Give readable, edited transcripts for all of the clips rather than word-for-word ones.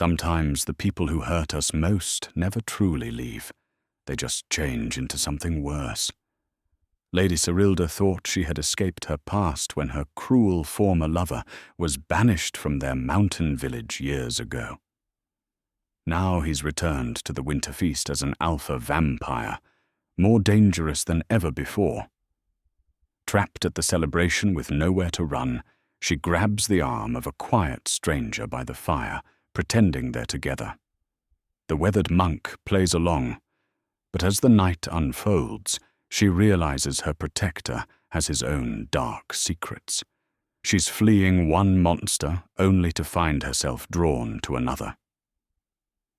Sometimes the people who hurt us most never truly leave. They just change into something worse. Lady Serilda thought she had escaped her past when her cruel former lover was banished from their mountain village years ago. Now he's returned to the winter feast as an alpha vampire, more dangerous than ever before. Trapped at the celebration with nowhere to run, she grabs the arm of a quiet stranger by the fire, pretending they're together. The weathered monk plays along, but as the night unfolds, she realizes her protector has his own dark secrets. She's fleeing one monster only to find herself drawn to another.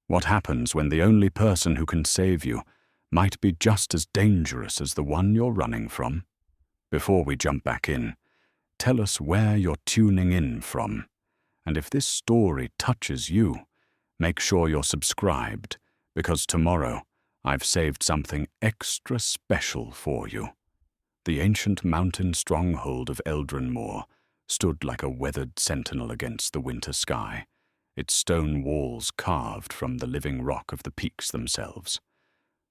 What happens when the only person who can save you might be just as dangerous as the one you're running from? Before we jump back in, tell us where you're tuning in from, and if this story touches you, make sure you're subscribed, because tomorrow I've saved something extra special for you. The ancient mountain stronghold of Eldrenmoor stood like a weathered sentinel against the winter sky, its stone walls carved from the living rock of the peaks themselves.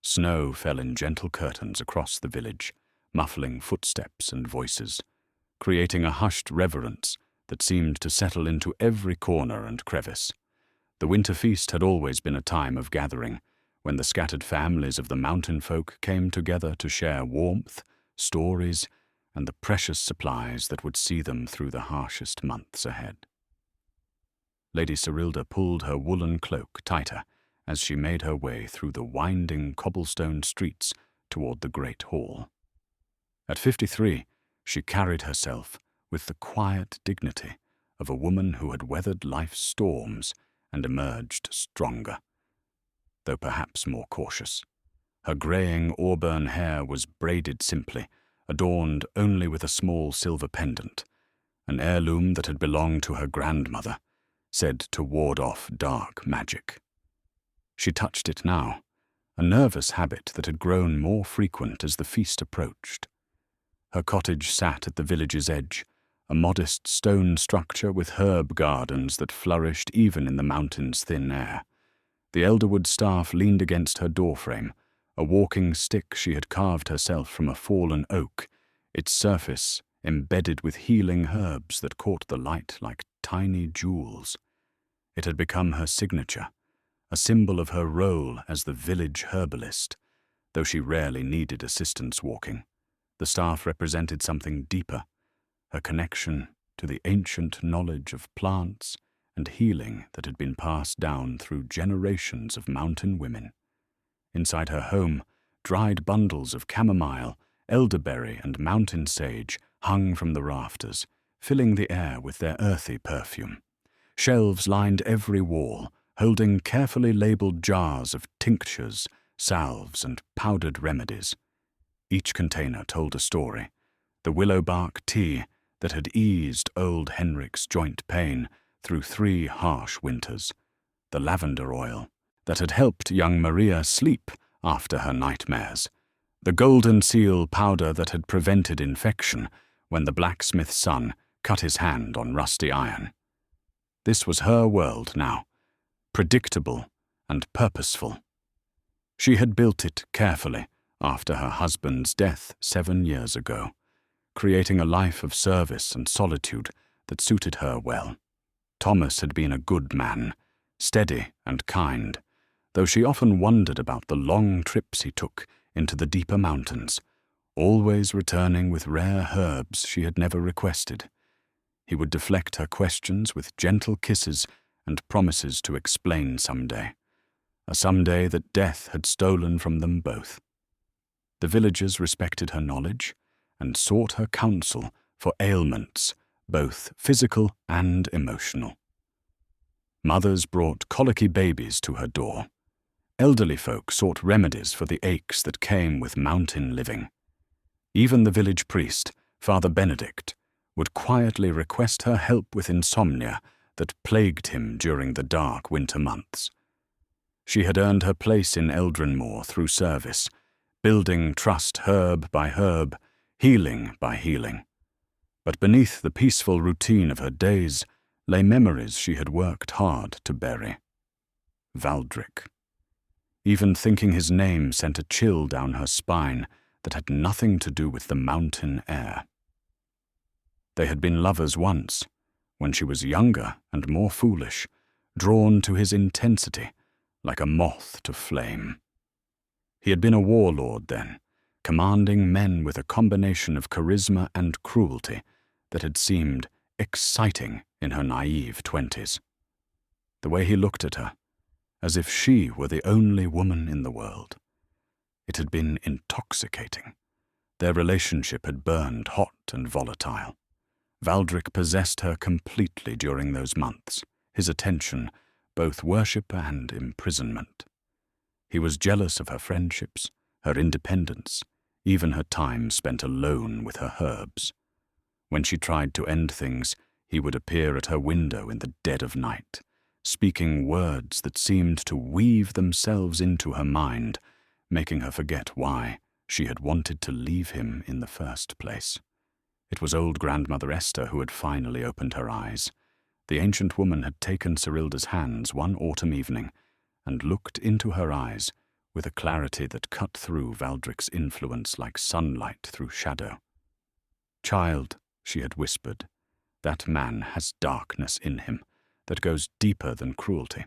Snow fell in gentle curtains across the village, muffling footsteps and voices, creating a hushed reverence that seemed to settle into every corner and crevice. The winter feast had always been a time of gathering, when the scattered families of the mountain folk came together to share warmth, stories, and the precious supplies that would see them through the harshest months ahead. Lady Serilda pulled her woolen cloak tighter as she made her way through the winding cobblestone streets toward the great hall. At 53, she carried herself with the quiet dignity of a woman who had weathered life's storms and emerged stronger, though perhaps more cautious. Her greying auburn hair was braided simply, adorned only with a small silver pendant, an heirloom that had belonged to her grandmother, said to ward off dark magic. She touched it now, a nervous habit that had grown more frequent as the feast approached. Her cottage sat at the village's edge, a modest stone structure with herb gardens that flourished even in the mountain's thin air. The elderwood staff leaned against her doorframe, a walking stick she had carved herself from a fallen oak, its surface embedded with healing herbs that caught the light like tiny jewels. It had become her signature, a symbol of her role as the village herbalist, though she rarely needed assistance walking. The staff represented something deeper, her connection to the ancient knowledge of plants and healing that had been passed down through generations of mountain women. Inside her home, dried bundles of chamomile, elderberry, and mountain sage hung from the rafters, filling the air with their earthy perfume. Shelves lined every wall, holding carefully labeled jars of tinctures, salves, and powdered remedies. Each container told a story: the willow bark tea that had eased old Henrik's joint pain through 3 harsh winters, the lavender oil that had helped young Maria sleep after her nightmares, the golden seal powder that had prevented infection when the blacksmith's son cut his hand on rusty iron. This was her world now, predictable and purposeful. She had built it carefully after her husband's death 7 years ago, creating a life of service and solitude that suited her well. Thomas had been a good man, steady and kind, though she often wondered about the long trips he took into the deeper mountains, always returning with rare herbs she had never requested. He would deflect her questions with gentle kisses and promises to explain someday, a someday that death had stolen from them both. The villagers respected her knowledge and sought her counsel for ailments, both physical and emotional. Mothers brought colicky babies to her door. Elderly folk sought remedies for the aches that came with mountain living. Even the village priest, Father Benedict, would quietly request her help with insomnia that plagued him during the dark winter months. She had earned her place in Eldrenmoor through service, building trust herb by herb, healing by healing. But beneath the peaceful routine of her days lay memories she had worked hard to bury. Valdric. Even thinking his name sent a chill down her spine that had nothing to do with the mountain air. They had been lovers once, when she was younger and more foolish, drawn to his intensity like a moth to flame. He had been a warlord then, commanding men with a combination of charisma and cruelty that had seemed exciting in her naive 20s. The way he looked at her, as if she were the only woman in the world. It had been intoxicating. Their relationship had burned hot and volatile. Valdric possessed her completely during those months, his attention, both worship and imprisonment. He was jealous of her friendships, her independence, even her time spent alone with her herbs. When she tried to end things, he would appear at her window in the dead of night, speaking words that seemed to weave themselves into her mind, making her forget why she had wanted to leave him in the first place. It was old Grandmother Esther who had finally opened her eyes. The ancient woman had taken Serilda's hands one autumn evening and looked into her eyes with a clarity that cut through Valdric's influence like sunlight through shadow. "Child," she had whispered, "that man has darkness in him that goes deeper than cruelty.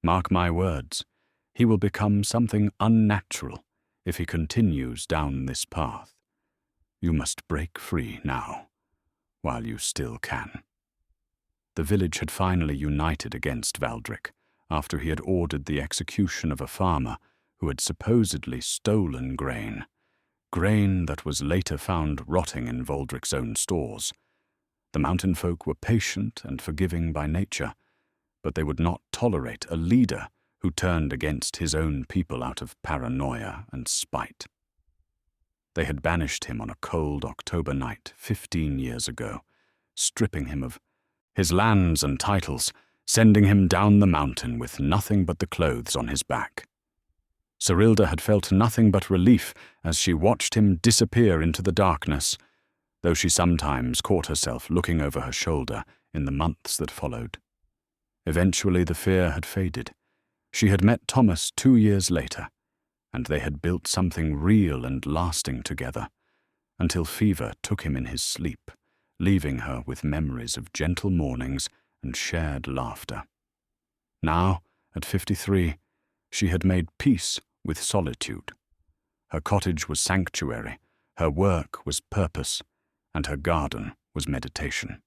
Mark my words, he will become something unnatural if he continues down this path. You must break free now, while you still can." The village had finally united against Valdric after he had ordered the execution of a farmer who had supposedly stolen grain that was later found rotting in Valdric's own stores. The mountain folk were patient and forgiving by nature, but they would not tolerate a leader who turned against his own people out of paranoia and spite. They had banished him on a cold October night 15 years ago, stripping him of his lands and titles, sending him down the mountain with nothing but the clothes on his back. Serilda had felt nothing but relief as she watched him disappear into the darkness, though she sometimes caught herself looking over her shoulder in the months that followed. Eventually the fear had faded. She had met Thomas 2 years later, and they had built something real and lasting together, until fever took him in his sleep, leaving her with memories of gentle mornings and shared laughter. Now, at 53, she had made peace with solitude. Her cottage was sanctuary, her work was purpose, and her garden was meditation.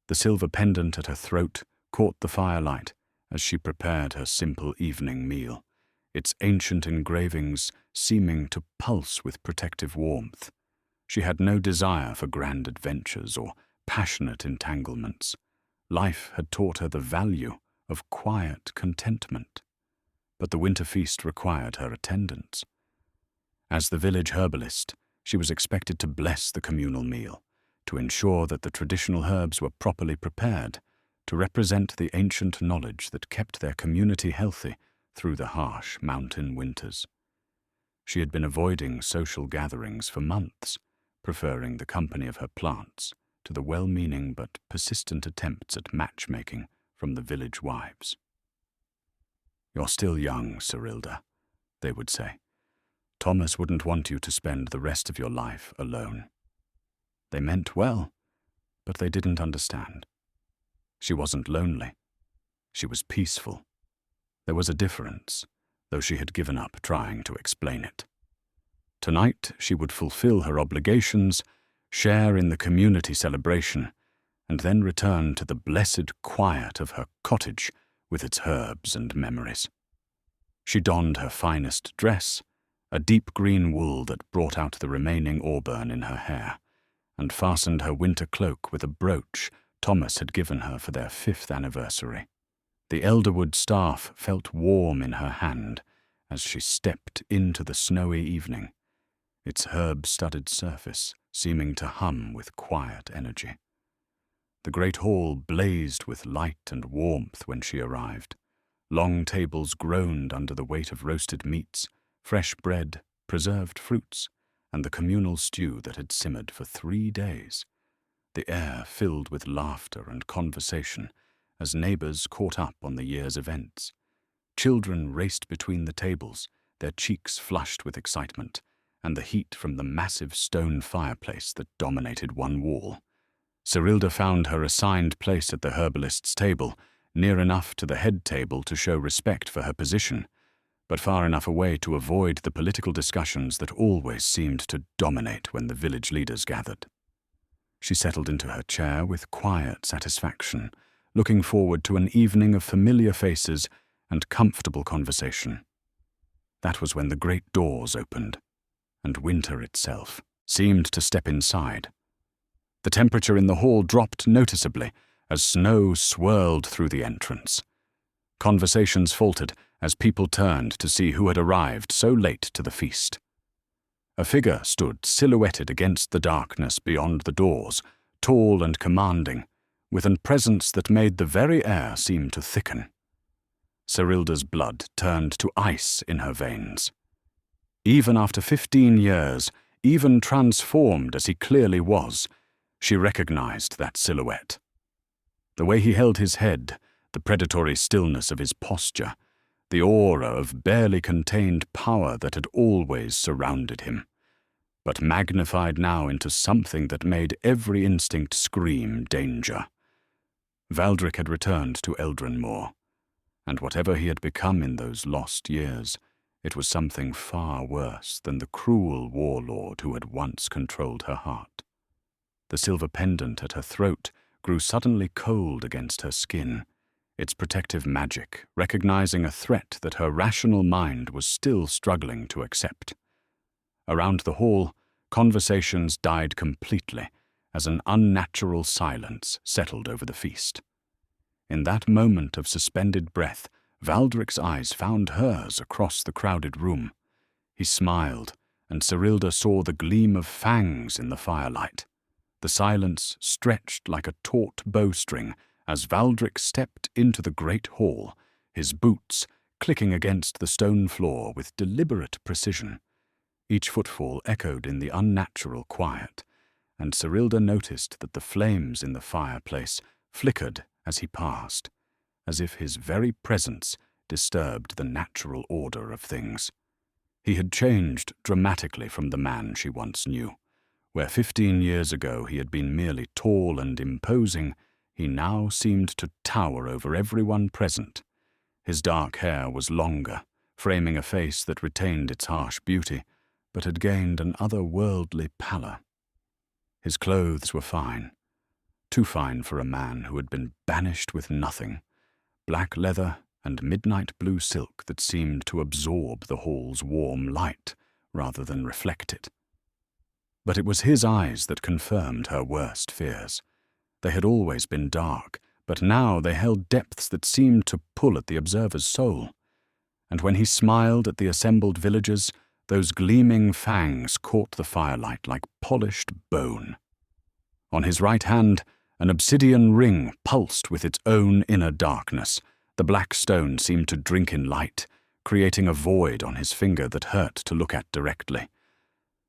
The silver pendant at her throat caught the firelight as she prepared her simple evening meal, its ancient engravings seeming to pulse with protective warmth. She had no desire for grand adventures or passionate entanglements. Life had taught her the value of quiet contentment, but the winter feast required her attendance. As the village herbalist, she was expected to bless the communal meal, to ensure that the traditional herbs were properly prepared, to represent the ancient knowledge that kept their community healthy through the harsh mountain winters. She had been avoiding social gatherings for months, preferring the company of her plants to the well-meaning but persistent attempts at matchmaking from the village wives. "You're still young, Serilda," they would say. "Thomas wouldn't want you to spend the rest of your life alone." They meant well, but they didn't understand. She wasn't lonely. She was peaceful. There was a difference, though she had given up trying to explain it. Tonight she would fulfill her obligations, share in the community celebration, and then return to the blessed quiet of her cottage with its herbs and memories. She donned her finest dress, a deep green wool that brought out the remaining auburn in her hair, and fastened her winter cloak with a brooch Thomas had given her for their 5th anniversary. The elderwood staff felt warm in her hand as she stepped into the snowy evening, its herb-studded surface seeming to hum with quiet energy. The great hall blazed with light and warmth when she arrived. Long tables groaned under the weight of roasted meats, fresh bread, preserved fruits, and the communal stew that had simmered for 3 days. The air filled with laughter and conversation as neighbors caught up on the year's events, Children raced between the tables, their cheeks flushed with excitement, and the heat from the massive stone fireplace that dominated one wall. Serilda found her assigned place at the herbalist's table, near enough to the head table to show respect for her position, but far enough away to avoid the political discussions that always seemed to dominate when the village leaders gathered. She settled into her chair with quiet satisfaction, looking forward to an evening of familiar faces and comfortable conversation. That was when the great doors opened, and winter itself seemed to step inside. The temperature in the hall dropped noticeably as snow swirled through the entrance. Conversations faltered as people turned to see who had arrived so late to the feast. A figure stood silhouetted against the darkness beyond the doors, tall and commanding, with a presence that made the very air seem to thicken. Serilda's blood turned to ice in her veins. Even after 15 years, even transformed as he clearly was, she recognized that silhouette. The way he held his head, the predatory stillness of his posture, the aura of barely contained power that had always surrounded him, but magnified now into something that made every instinct scream danger. Valdric had returned to Eldrin Moor, and whatever he had become in those lost years, it was something far worse than the cruel warlord who had once controlled her heart. The silver pendant at her throat grew suddenly cold against her skin, its protective magic recognizing a threat that her rational mind was still struggling to accept. Around the hall, conversations died completely as an unnatural silence settled over the feast. In that moment of suspended breath, Valdric's eyes found hers across the crowded room. He smiled, and Serilda saw the gleam of fangs in the firelight. The silence stretched like a taut bowstring as Valdric stepped into the great hall, his boots clicking against the stone floor with deliberate precision. Each footfall echoed in the unnatural quiet, and Serilda noticed that the flames in the fireplace flickered as he passed, as if his very presence disturbed the natural order of things. He had changed dramatically from the man she once knew. Where 15 years ago he had been merely tall and imposing, he now seemed to tower over everyone present. His dark hair was longer, framing a face that retained its harsh beauty, but had gained an otherworldly pallor. His clothes were fine, too fine for a man who had been banished with nothing, black leather and midnight blue silk that seemed to absorb the hall's warm light rather than reflect it. But it was his eyes that confirmed her worst fears. They had always been dark, but now they held depths that seemed to pull at the observer's soul. And when he smiled at the assembled villagers, those gleaming fangs caught the firelight like polished bone. On his right hand, an obsidian ring pulsed with its own inner darkness. The black stone seemed to drink in light, creating a void on his finger that hurt to look at directly.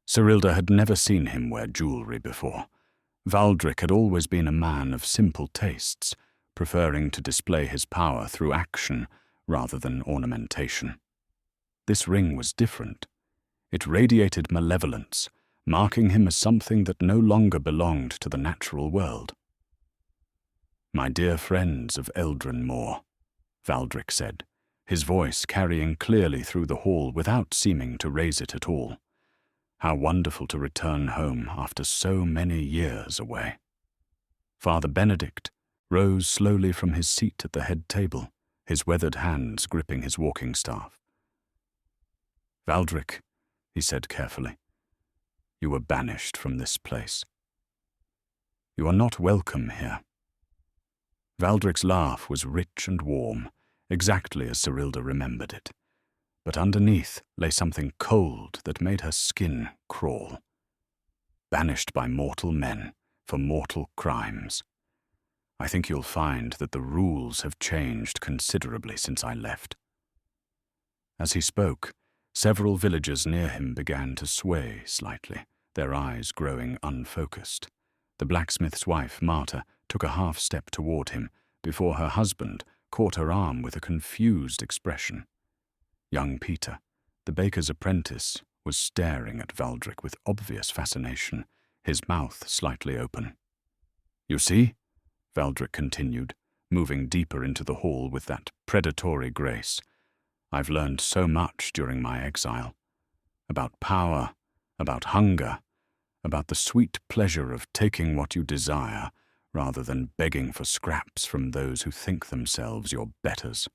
Serilda had never seen him wear jewelry before. Valdric had always been a man of simple tastes, preferring to display his power through action rather than ornamentation. This ring was different. It radiated malevolence, marking him as something that no longer belonged to the natural world. "My dear friends of Eldrin Moor," Valdric said, his voice carrying clearly through the hall without seeming to raise it at all. "How wonderful to return home after so many years away." Father Benedict rose slowly from his seat at the head table, his weathered hands gripping his walking staff. "Valdric," he said carefully, "you were banished from this place. You are not welcome here." Valdric's laugh was rich and warm, exactly as Serilda remembered it. But underneath lay something cold that made her skin crawl. "Banished by mortal men for mortal crimes. I think you'll find that the rules have changed considerably since I left." As he spoke, several villagers near him began to sway slightly, their eyes growing unfocused. The blacksmith's wife, Marta, took a half step toward him before her husband caught her arm with a confused expression. Young Peter, the baker's apprentice, was staring at Valdric with obvious fascination, his mouth slightly open. "You see?" Valdric continued, moving deeper into the hall with that predatory grace. "I've learned so much during my exile. About power, about hunger, about the sweet pleasure of taking what you desire rather than begging for scraps from those who think themselves your betters."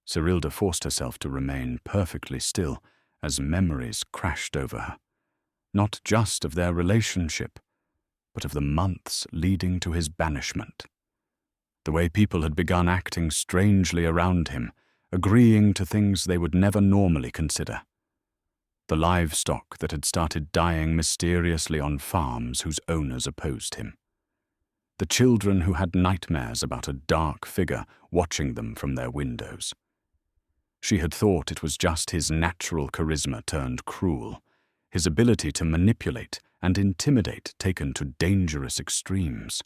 Serilda forced herself to remain perfectly still as memories crashed over her, not just of their relationship, but of the months leading to his banishment. The way people had begun acting strangely around him, agreeing to things they would never normally consider. The livestock that had started dying mysteriously on farms whose owners opposed him. The children who had nightmares about a dark figure watching them from their windows. She had thought it was just his natural charisma turned cruel, his ability to manipulate and intimidate taken to dangerous extremes.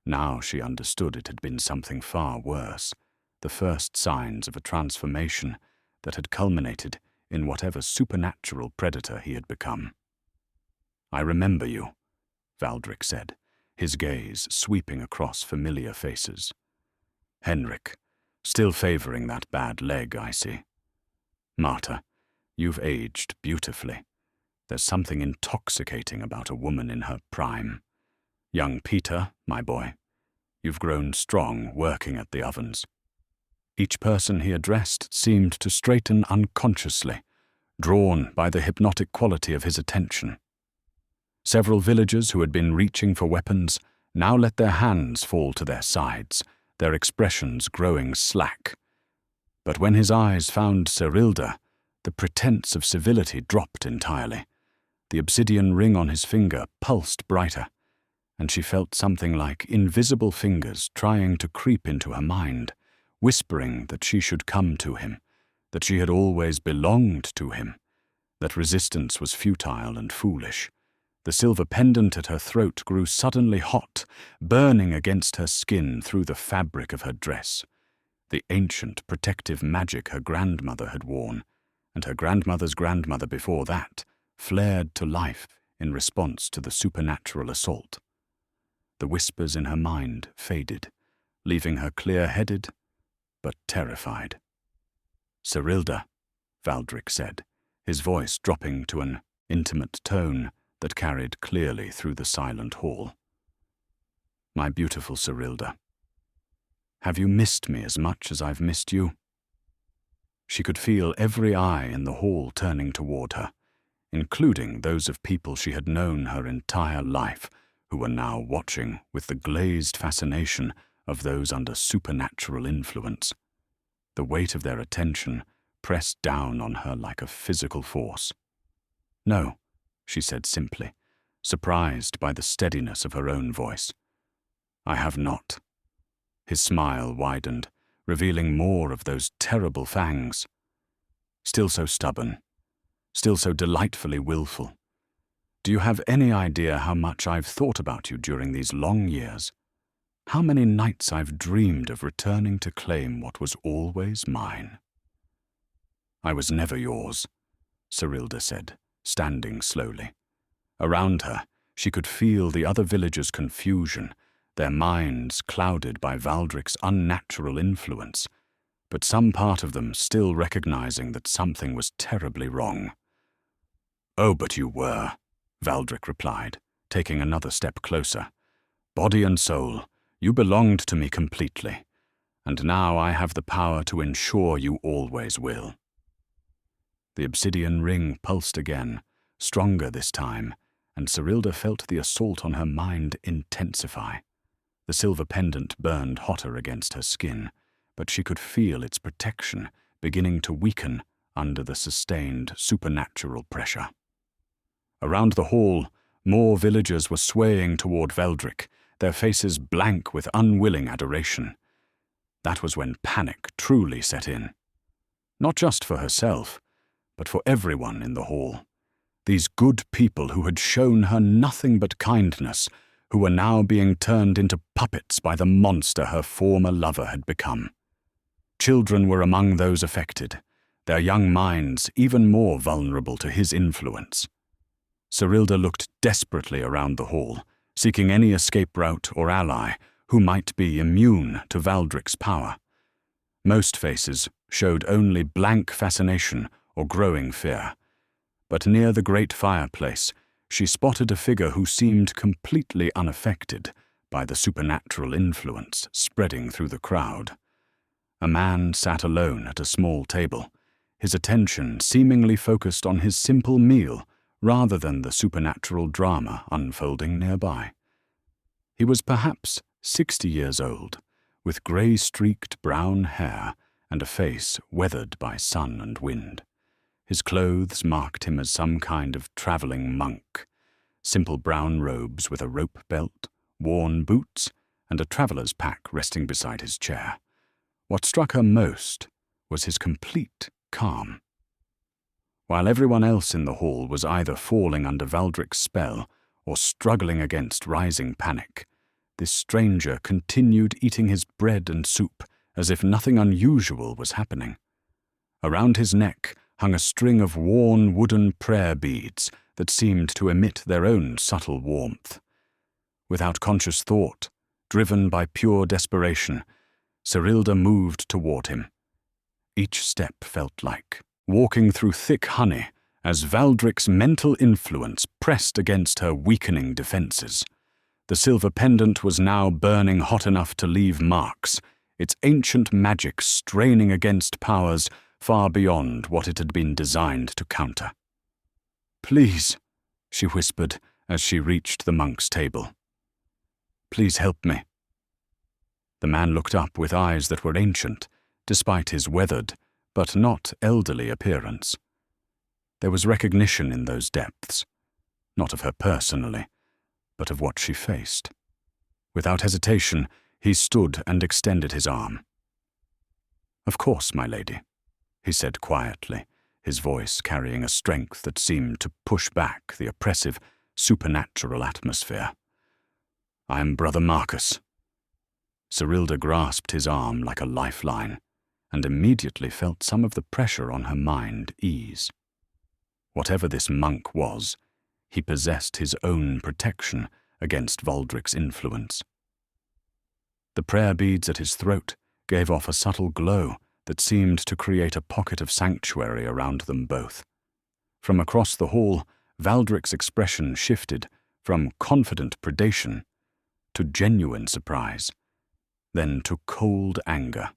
Now she understood it had been something far worse, the first signs of a transformation that had culminated in whatever supernatural predator he had become. "I remember you," Valdric said, his gaze sweeping across familiar faces. "Henrik, still favoring that bad leg, I see. Marta, you've aged beautifully. There's something intoxicating about a woman in her prime. Young Peter, my boy, you've grown strong working at the ovens." Each person he addressed seemed to straighten unconsciously, drawn by the hypnotic quality of his attention. Several villagers who had been reaching for weapons now let their hands fall to their sides, their expressions growing slack. But when his eyes found Serilda, the pretense of civility dropped entirely. The obsidian ring on his finger pulsed brighter, and she felt something like invisible fingers trying to creep into her mind, whispering that she should come to him, that she had always belonged to him, that resistance was futile and foolish. The silver pendant at her throat grew suddenly hot, burning against her skin through the fabric of her dress. The ancient protective magic her grandmother had worn, and her grandmother's grandmother before that, flared to life in response to the supernatural assault. The whispers in her mind faded, leaving her clear-headed but terrified. "Serilda," Valdric said, his voice dropping to an intimate tone that carried clearly through the silent hall. "My beautiful Serilda, have you missed me as much as I've missed you?" She could feel every eye in the hall turning toward her, including those of people she had known her entire life, who were now watching with the glazed fascination of those under supernatural influence. The weight of their attention pressed down on her like a physical force. "No," she said simply, surprised by the steadiness of her own voice. "I have not." His smile widened, revealing more of those terrible fangs. "Still so stubborn, still so delightfully willful. Do you have any idea how much I've thought about you during these long years? How many nights I've dreamed of returning to claim what was always mine?" "I was never yours," Serilda said, standing slowly. Around her, she could feel the other villagers' confusion, their minds clouded by Valdric's unnatural influence, but some part of them still recognizing that something was terribly wrong. "Oh, but you were," Valdric replied, taking another step closer. "Body and soul, you belonged to me completely, and now I have the power to ensure you always will." The obsidian ring pulsed again, stronger this time, and Serilda felt the assault on her mind intensify. The silver pendant burned hotter against her skin, but she could feel its protection beginning to weaken under the sustained supernatural pressure. Around the hall, more villagers were swaying toward Valdric, their faces blank with unwilling adoration. That was when panic truly set in. Not just for herself, but for everyone in the hall. These good people who had shown her nothing but kindness, who were now being turned into puppets by the monster her former lover had become. Children were among those affected, their young minds even more vulnerable to his influence. Serilda looked desperately around the hall, seeking any escape route or ally who might be immune to Valdric's power. Most faces showed only blank fascination or growing fear, but near the great fireplace she spotted a figure who seemed completely unaffected by the supernatural influence spreading through the crowd. A man sat alone at a small table, his attention seemingly focused on his simple meal rather than the supernatural drama unfolding nearby. He was perhaps 60 years old, with grey-streaked brown hair and a face weathered by sun and wind. His clothes marked him as some kind of travelling monk, simple brown robes with a rope belt, worn boots, and a traveller's pack resting beside his chair. What struck her most was his complete calm. While everyone else in the hall was either falling under Valdric's spell or struggling against rising panic, this stranger continued eating his bread and soup as if nothing unusual was happening. Around his neck hung a string of worn wooden prayer beads that seemed to emit their own subtle warmth. Without conscious thought, driven by pure desperation, Serilda moved toward him. Each step felt like walking through thick honey as Valdric's mental influence pressed against her weakening defenses. The silver pendant was now burning hot enough to leave marks, its ancient magic straining against powers far beyond what it had been designed to counter. "Please," she whispered as she reached the monk's table. "Please help me." The man looked up with eyes that were ancient, despite his weathered, but not elderly appearance. There was recognition in those depths, not of her personally, but of what she faced. Without hesitation, he stood and extended his arm. "Of course, my lady," he said quietly, his voice carrying a strength that seemed to push back the oppressive, supernatural atmosphere. "I am Brother Marcus." Serilda grasped his arm like a lifeline, and immediately felt some of the pressure on her mind ease. Whatever this monk was, he possessed his own protection against Valdric's influence. The prayer beads at his throat gave off a subtle glow that seemed to create a pocket of sanctuary around them both. From across the hall, Valdric's expression shifted from confident predation to genuine surprise, then to cold anger.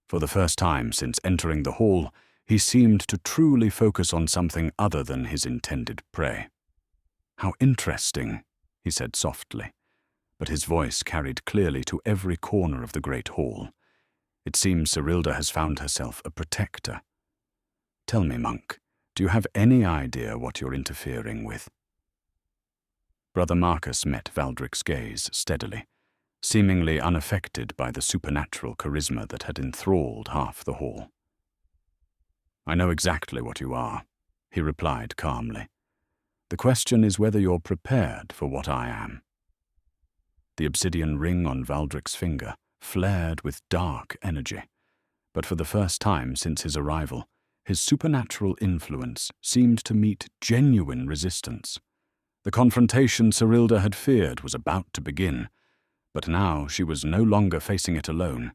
For the first time since entering the hall, he seemed to truly focus on something other than his intended prey. "How interesting," he said softly, but his voice carried clearly to every corner of the great hall. "It seems Serilda has found herself a protector. Tell me, monk, do you have any idea what you're interfering with?" Brother Marcus met Valdric's gaze steadily, seemingly unaffected by the supernatural charisma that had enthralled half the hall. "I know exactly what you are," he replied calmly. "The question is whether you're prepared for what I am." The obsidian ring on Valdric's finger flared with dark energy, but for the first time since his arrival, his supernatural influence seemed to meet genuine resistance. The confrontation Serilda had feared was about to begin, but now she was no longer facing it alone.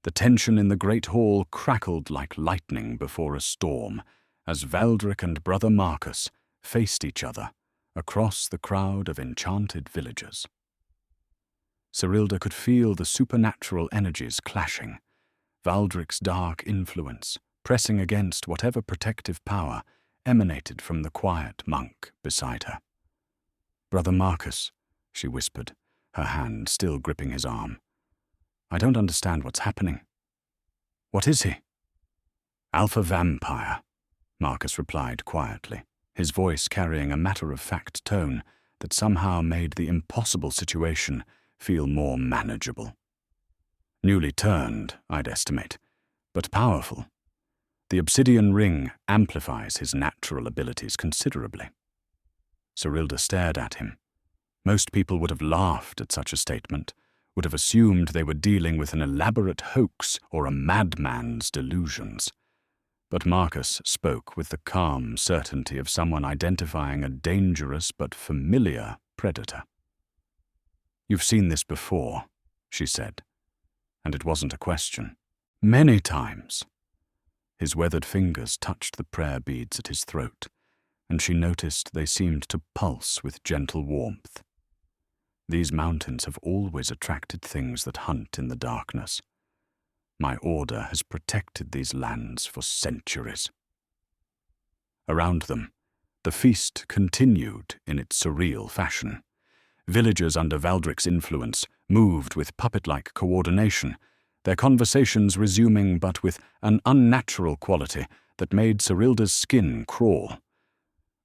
The tension in the great hall crackled like lightning before a storm as Valdric and Brother Marcus faced each other across the crowd of enchanted villagers. Serilda could feel the supernatural energies clashing, Valdric's dark influence pressing against whatever protective power emanated from the quiet monk beside her. "Brother Marcus," she whispered, her hand still gripping his arm. "I don't understand what's happening." "What is he?" "Alpha vampire," Marcus replied quietly, his voice carrying a matter-of-fact tone that somehow made the impossible situation feel more manageable. "Newly turned, I'd estimate, but powerful. The obsidian ring amplifies his natural abilities considerably." Serilda stared at him. Most people would have laughed at such a statement, would have assumed they were dealing with an elaborate hoax or a madman's delusions. But Marcus spoke with the calm certainty of someone identifying a dangerous but familiar predator. "You've seen this before," she said, and it wasn't a question. "Many times." His weathered fingers touched the prayer beads at his throat, and she noticed they seemed to pulse with gentle warmth. These mountains have always attracted things that hunt in the darkness. My order has protected these lands for centuries. Around them, the feast continued in its surreal fashion. Villagers under Valdric's influence moved with puppet-like coordination, their conversations resuming but with an unnatural quality that made Serilda's skin crawl.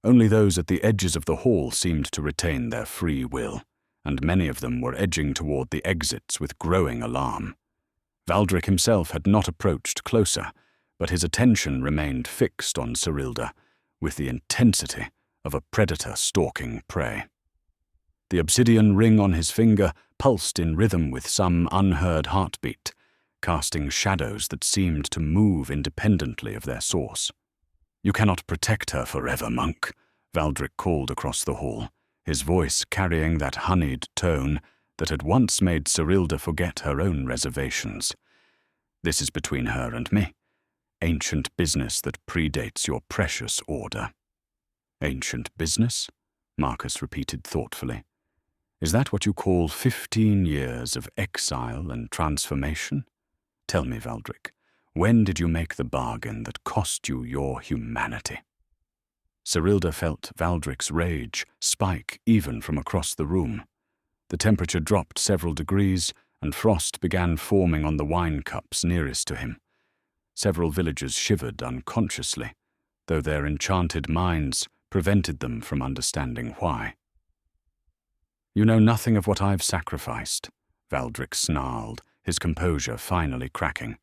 Only those at the edges of the hall seemed to retain their free will, and many of them were edging toward the exits with growing alarm. Valdric himself had not approached closer, but his attention remained fixed on Serilda, with the intensity of a predator stalking prey. The obsidian ring on his finger pulsed in rhythm with some unheard heartbeat, casting shadows that seemed to move independently of their source. "You cannot protect her forever, monk," Valdric called across the hall, his voice carrying that honeyed tone that had once made Serilda forget her own reservations. "This is between her and me, ancient business that predates your precious order." "Ancient business?" Marcus repeated thoughtfully. "Is that what you call 15 years of exile and transformation? Tell me, Valdric, when did you make the bargain that cost you your humanity?" Serilda felt Valdric's rage spike even from across the room. The temperature dropped several degrees, and frost began forming on the wine cups nearest to him. Several villagers shivered unconsciously, though their enchanted minds prevented them from understanding why. "You know nothing of what I've sacrificed," Valdric snarled, his composure finally cracking.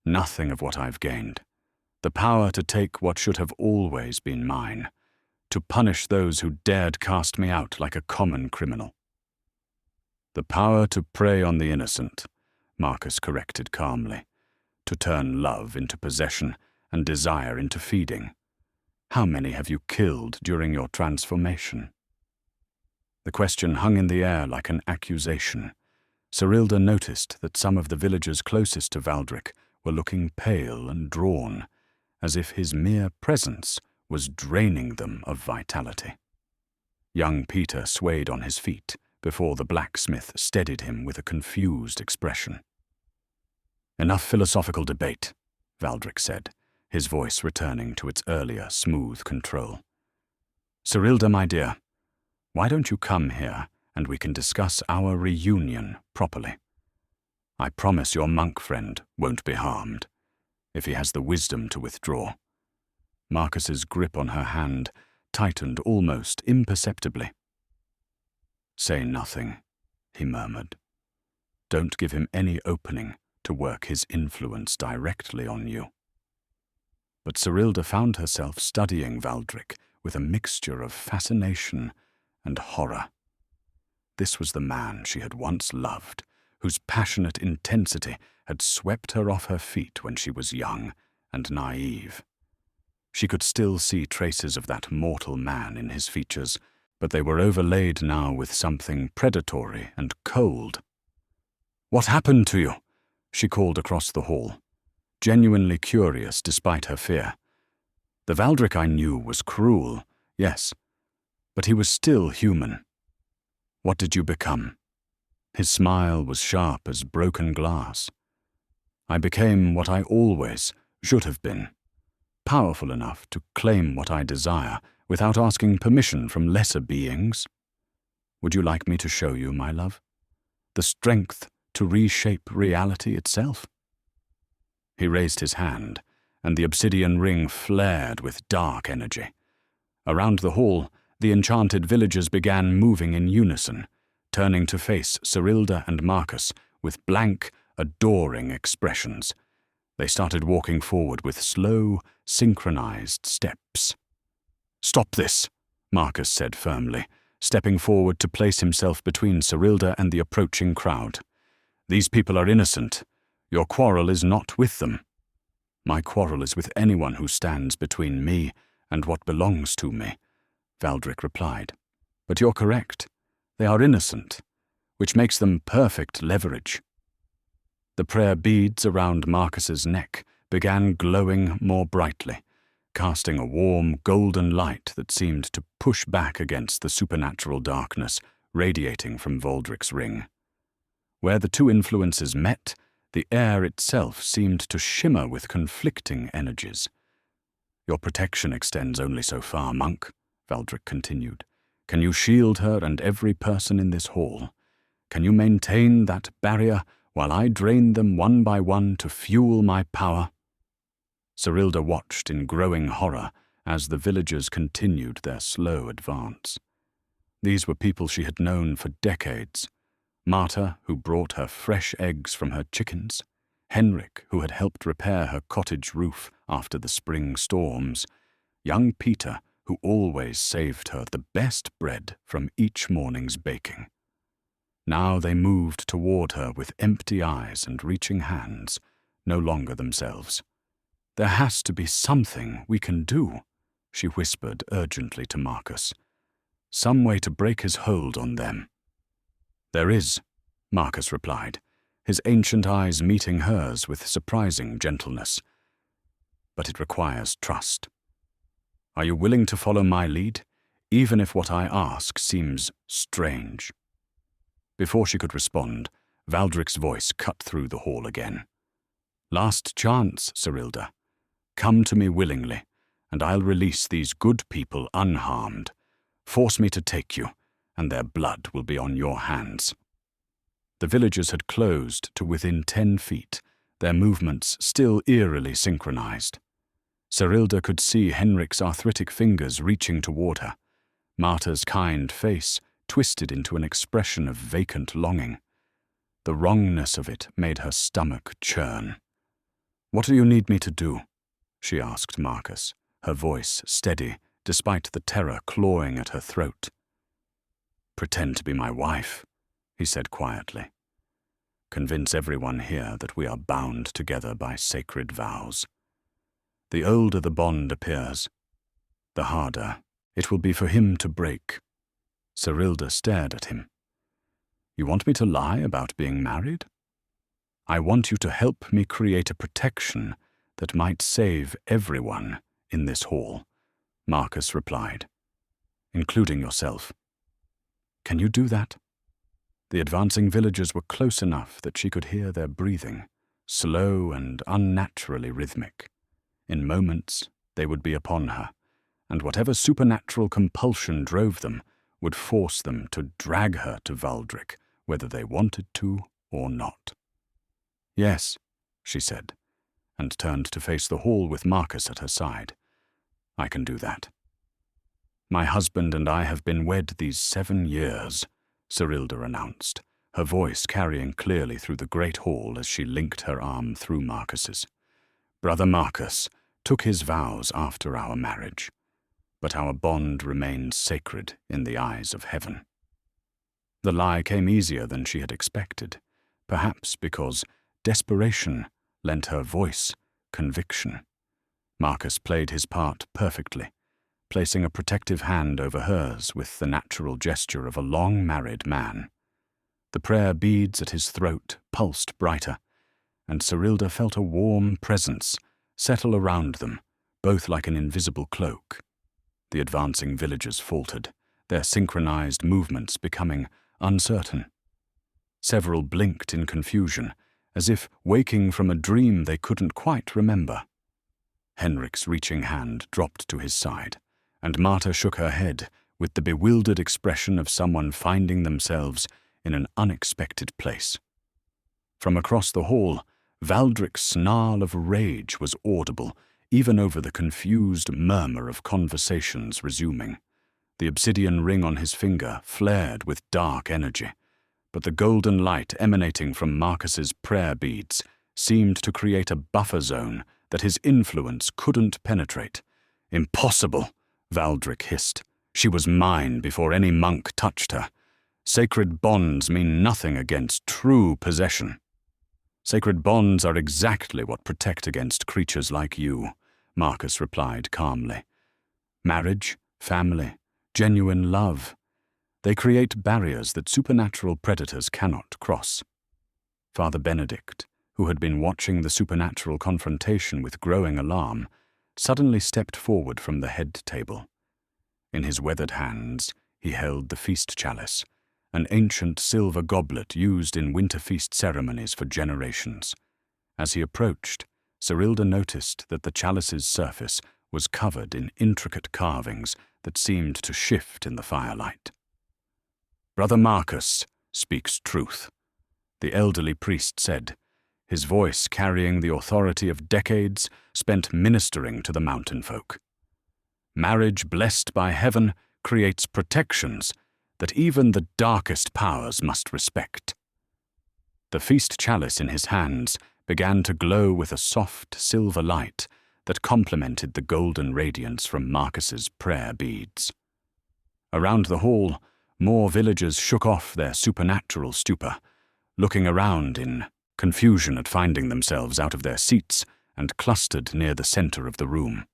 "Nothing of what I've gained. The power to take what should have always been mine, to punish those who dared cast me out like a common criminal." "The power to prey on the innocent," Marcus corrected calmly, "to turn love into possession and desire into feeding. How many have you killed during your transformation?" The question hung in the air like an accusation. Serilda noticed that some of the villagers closest to Valdric were looking pale and drawn, as if his mere presence was draining them of vitality. Young Peter swayed on his feet before the blacksmith steadied him with a confused expression. "Enough philosophical debate," Valdric said, his voice returning to its earlier smooth control. "Serilda, my dear, why don't you come here and we can discuss our reunion properly? I promise your monk friend won't be harmed, if he has the wisdom to withdraw." Marcus's grip on her hand tightened almost imperceptibly. "Say nothing," he murmured. "Don't give him any opening to work his influence directly on you." But Serilda found herself studying Valdric with a mixture of fascination and horror. This was the man she had once loved, whose passionate intensity had swept her off her feet when she was young and naive. She could still see traces of that mortal man in his features, but they were overlaid now with something predatory and cold. "What happened to you?" she called across the hall, genuinely curious despite her fear. The Valdric I knew was cruel, yes, but he was still human. "What did you become?" His smile was sharp as broken glass. "I became what I always should have been, powerful enough to claim what I desire without asking permission from lesser beings. Would you like me to show you, my love? The strength to reshape reality itself?" He raised his hand, and the obsidian ring flared with dark energy. Around the hall, the enchanted villagers began moving in unison, turning to face Serilda and Marcus with blank, adoring expressions. They started walking forward with slow, synchronized steps. "Stop this," Marcus said firmly, stepping forward to place himself between Serilda and the approaching crowd. "These people are innocent. Your quarrel is not with them." "My quarrel is with anyone who stands between me and what belongs to me," Valdric replied. "But you're correct. They are innocent, which makes them perfect leverage." The prayer beads around Marcus's neck began glowing more brightly, casting a warm, golden light that seemed to push back against the supernatural darkness radiating from Valdric's ring. Where the two influences met, the air itself seemed to shimmer with conflicting energies. "Your protection extends only so far, monk," Valdric continued. "Can you shield her and every person in this hall? Can you maintain that barrier while I drain them one by one to fuel my power?" Serilda watched in growing horror as the villagers continued their slow advance. These were people she had known for decades. Marta, who brought her fresh eggs from her chickens, Henrik, who had helped repair her cottage roof after the spring storms, young Peter, who always saved her the best bread from each morning's baking. Now they moved toward her with empty eyes and reaching hands, no longer themselves. "There has to be something we can do," she whispered urgently to Marcus. "Some way to break his hold on them." "There is," Marcus replied, his ancient eyes meeting hers with surprising gentleness. "But it requires trust. Are you willing to follow my lead, even if what I ask seems strange?" Before she could respond, Valdric's voice cut through the hall again. "Last chance, Serilda. Come to me willingly, and I'll release these good people unharmed. Force me to take you, and their blood will be on your hands." The villagers had closed to within 10 feet, their movements still eerily synchronized. Serilda could see Henrik's arthritic fingers reaching toward her. Marta's kind face twisted into an expression of vacant longing. The wrongness of it made her stomach churn. "What do you need me to do?" she asked Marcus, her voice steady despite the terror clawing at her throat. "Pretend to be my wife," he said quietly. "Convince everyone here that we are bound together by sacred vows. The older the bond appears, the harder it will be for him to break." Serilda stared at him. "You want me to lie about being married?" "I want you to help me create a protection that might save everyone in this hall," Marcus replied, "including yourself. Can you do that?" The advancing villagers were close enough that she could hear their breathing, slow and unnaturally rhythmic. In moments, they would be upon her, and whatever supernatural compulsion drove them would force them to drag her to Valdric, whether they wanted to or not. "Yes," she said, and turned to face the hall with Marcus at her side. "I can do that." "My husband and I have been wed these 7 years, Serilda announced, her voice carrying clearly through the great hall as she linked her arm through Marcus's. "Brother Marcus took his vows after our marriage, but our bond remains sacred in the eyes of heaven." The lie came easier than she had expected, perhaps because desperation lent her voice conviction. Marcus played his part perfectly, placing a protective hand over hers with the natural gesture of a long-married man. The prayer beads at his throat pulsed brighter, and Serilda felt a warm presence settle around them, both like an invisible cloak. The advancing villagers faltered, their synchronized movements becoming uncertain. Several blinked in confusion, as if waking from a dream they couldn't quite remember. Henrik's reaching hand dropped to his side, and Marta shook her head with the bewildered expression of someone finding themselves in an unexpected place. From across the hall, Valdric's snarl of rage was audible, even over the confused murmur of conversations resuming. The obsidian ring on his finger flared with dark energy, but the golden light emanating from Marcus's prayer beads seemed to create a buffer zone that his influence couldn't penetrate. "Impossible!" Valdric hissed, She was mine before any monk touched her. Sacred bonds mean nothing against true possession. Sacred bonds are exactly what protect against creatures like you, Marcus replied calmly. Marriage, family, genuine love. They create barriers that supernatural predators cannot cross. Father Benedict, who had been watching the supernatural confrontation with growing alarm, suddenly stepped forward from the head table. In his weathered hands, he held the feast chalice, an ancient silver goblet used in winter feast ceremonies for generations. As he approached, Serilda noticed that the chalice's surface was covered in intricate carvings that seemed to shift in the firelight. "Brother Marcus speaks truth," the elderly priest said, his voice carrying the authority of decades spent ministering to the mountain folk. "Marriage blessed by heaven creates protections that even the darkest powers must respect." The feast chalice in his hands began to glow with a soft silver light that complemented the golden radiance from Marcus's prayer beads. Around the hall, more villagers shook off their supernatural stupor, looking around in confusion at finding themselves out of their seats and clustered near the center of the room.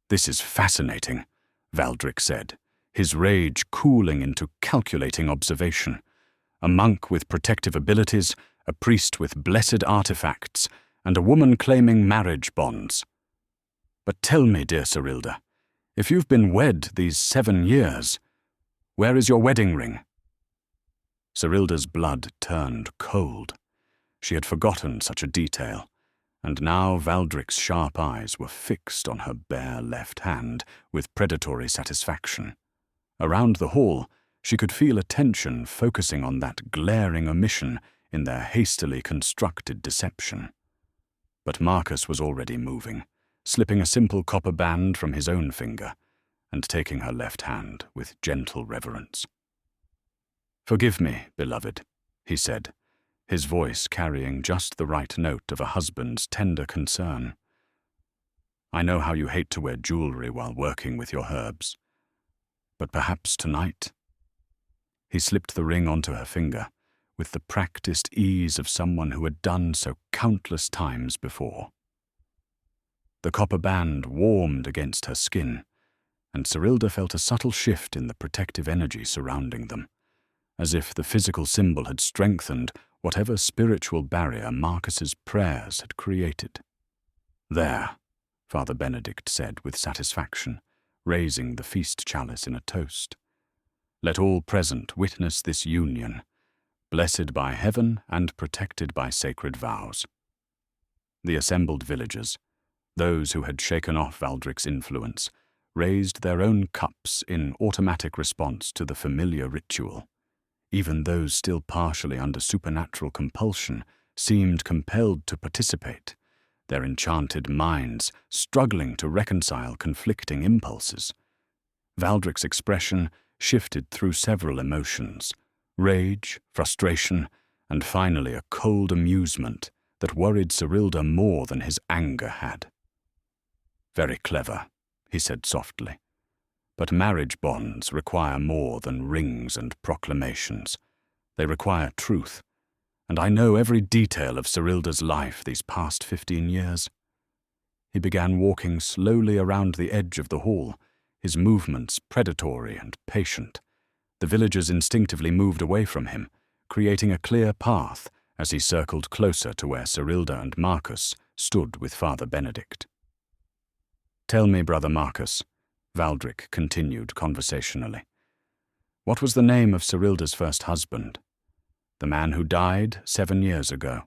"This is fascinating," Valdric said, his rage cooling into calculating observation. A monk with protective abilities, a priest with blessed artifacts, and a woman claiming marriage bonds. "But tell me, dear Serilda, if you've been wed these 7 years, where is your wedding ring?" Serilda's blood turned cold. She had forgotten such a detail, and now Valdric's sharp eyes were fixed on her bare left hand with predatory satisfaction. Around the hall, she could feel attention focusing on that glaring omission in their hastily constructed deception. But Marcus was already moving, slipping a simple copper band from his own finger and taking her left hand with gentle reverence. "Forgive me, beloved," he said, his voice carrying just the right note of a husband's tender concern. "I know how you hate to wear jewelry while working with your herbs. But perhaps tonight?" He slipped the ring onto her finger with the practiced ease of someone who had done so countless times before. The copper band warmed against her skin, and Serilda felt a subtle shift in the protective energy surrounding them, as if the physical symbol had strengthened whatever spiritual barrier Marcus's prayers had created. "There," Father Benedict said with satisfaction, raising the feast chalice in a toast. "Let all present witness this union, blessed by heaven and protected by sacred vows." The assembled villagers, those who had shaken off Valdric's influence, raised their own cups in automatic response to the familiar ritual. Even those still partially under supernatural compulsion seemed compelled to participate, their enchanted minds struggling to reconcile conflicting impulses. Valdric's expression shifted through several emotions: rage, frustration, and finally a cold amusement that worried Serilda more than his anger had. "Very clever," he said softly. "But marriage bonds require more than rings and proclamations. They require truth. And I know every detail of Serilda's life these past 15 years. He began walking slowly around the edge of the hall, his movements predatory and patient. The villagers instinctively moved away from him, creating a clear path as he circled closer to where Serilda and Marcus stood with Father Benedict. "Tell me, Brother Marcus," Valdric continued conversationally, "what was the name of Serilda's first husband? The man who died 7 years ago.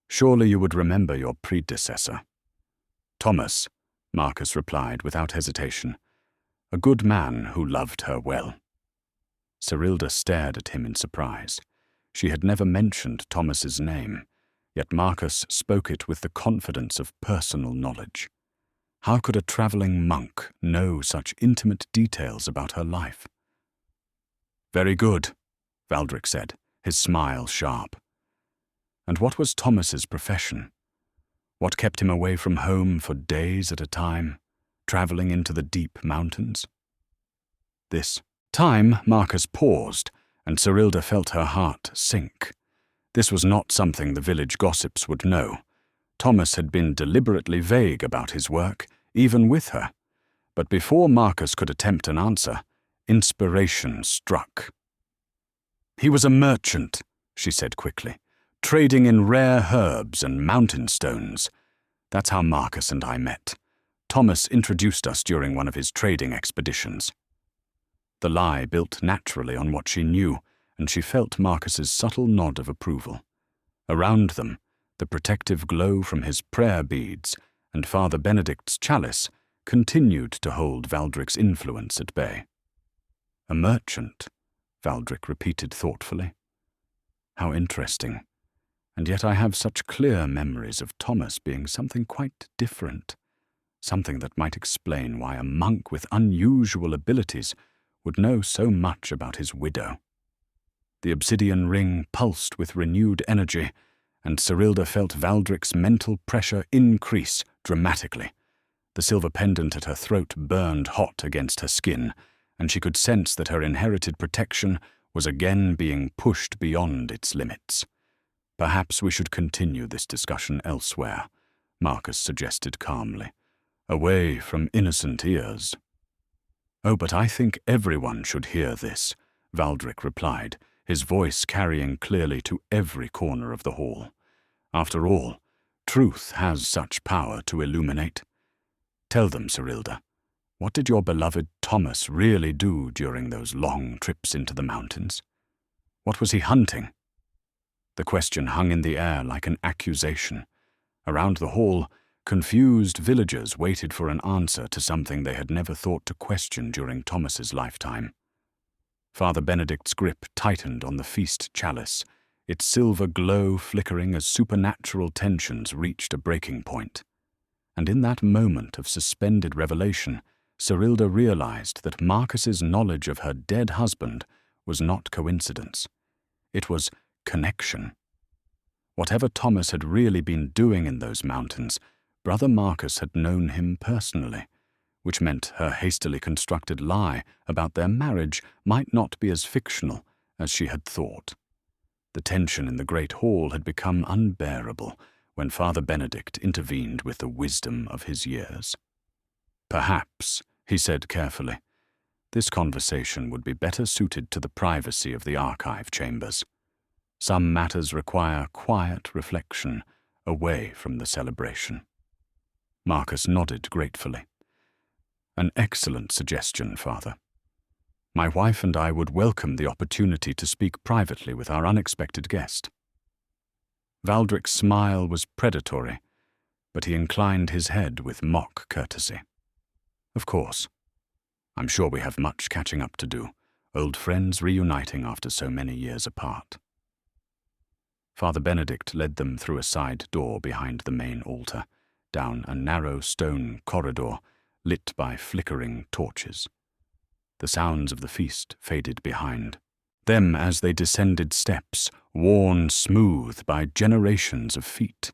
Surely you would remember your predecessor." "Thomas," Marcus replied without hesitation, "a good man who loved her well." Serilda stared at him in surprise. She had never mentioned Thomas's name, yet Marcus spoke it with the confidence of personal knowledge. How could a traveling monk know such intimate details about her life? "Very good," Valdric said, his smile sharp. "And what was Thomas's profession? What kept him away from home for days at a time, traveling into the deep mountains?" This time Marcus paused, and Serilda felt her heart sink. This was not something the village gossips would know. Thomas had been deliberately vague about his work, even with her. But before Marcus could attempt an answer, inspiration struck. "He was a merchant," she said quickly, "trading in rare herbs and mountain stones. That's how Marcus and I met. Thomas introduced us during one of his trading expeditions." The lie built naturally on what she knew, and she felt Marcus's subtle nod of approval. Around them, the protective glow from his prayer beads and Father Benedict's chalice continued to hold Valdric's influence at bay. "A merchant," Valdric repeated thoughtfully. "How interesting. And yet I have such clear memories of Thomas being something quite different, something that might explain why a monk with unusual abilities would know so much about his widow." The obsidian ring pulsed with renewed energy, and Serilda felt Valdric's mental pressure increase dramatically. The silver pendant at her throat burned hot against her skin, and she could sense that her inherited protection was again being pushed beyond its limits. "Perhaps we should continue this discussion elsewhere," Marcus suggested calmly, "away from innocent ears." "Oh, but I think everyone should hear this," Valdric replied, his voice carrying clearly to every corner of the hall. "After all, truth has such power to illuminate. Tell them, Serilda, what did your beloved Thomas really do during those long trips into the mountains? What was he hunting?" The question hung in the air like an accusation. Around the hall, confused villagers waited for an answer to something they had never thought to question during Thomas's lifetime. Father Benedict's grip tightened on the feast chalice, its silver glow flickering as supernatural tensions reached a breaking point. And in that moment of suspended revelation, Serilda realized that Marcus's knowledge of her dead husband was not coincidence. It was connection. Whatever Thomas had really been doing in those mountains, Brother Marcus had known him personally, which meant her hastily constructed lie about their marriage might not be as fictional as she had thought. The tension in the great hall had become unbearable when Father Benedict intervened with the wisdom of his years. "Perhaps," he said carefully, "this conversation would be better suited to the privacy of the archive chambers. Some matters require quiet reflection away from the celebration." Marcus nodded gratefully. "An excellent suggestion, Father. My wife and I would welcome the opportunity to speak privately with our unexpected guest." Valdric's smile was predatory, but he inclined his head with mock courtesy. "Of course. I'm sure we have much catching up to do, old friends reuniting after so many years apart." Father Benedict led them through a side door behind the main altar, down a narrow stone corridor lit by flickering torches. The sounds of the feast faded behind them as they descended steps, worn smooth by generations of feet.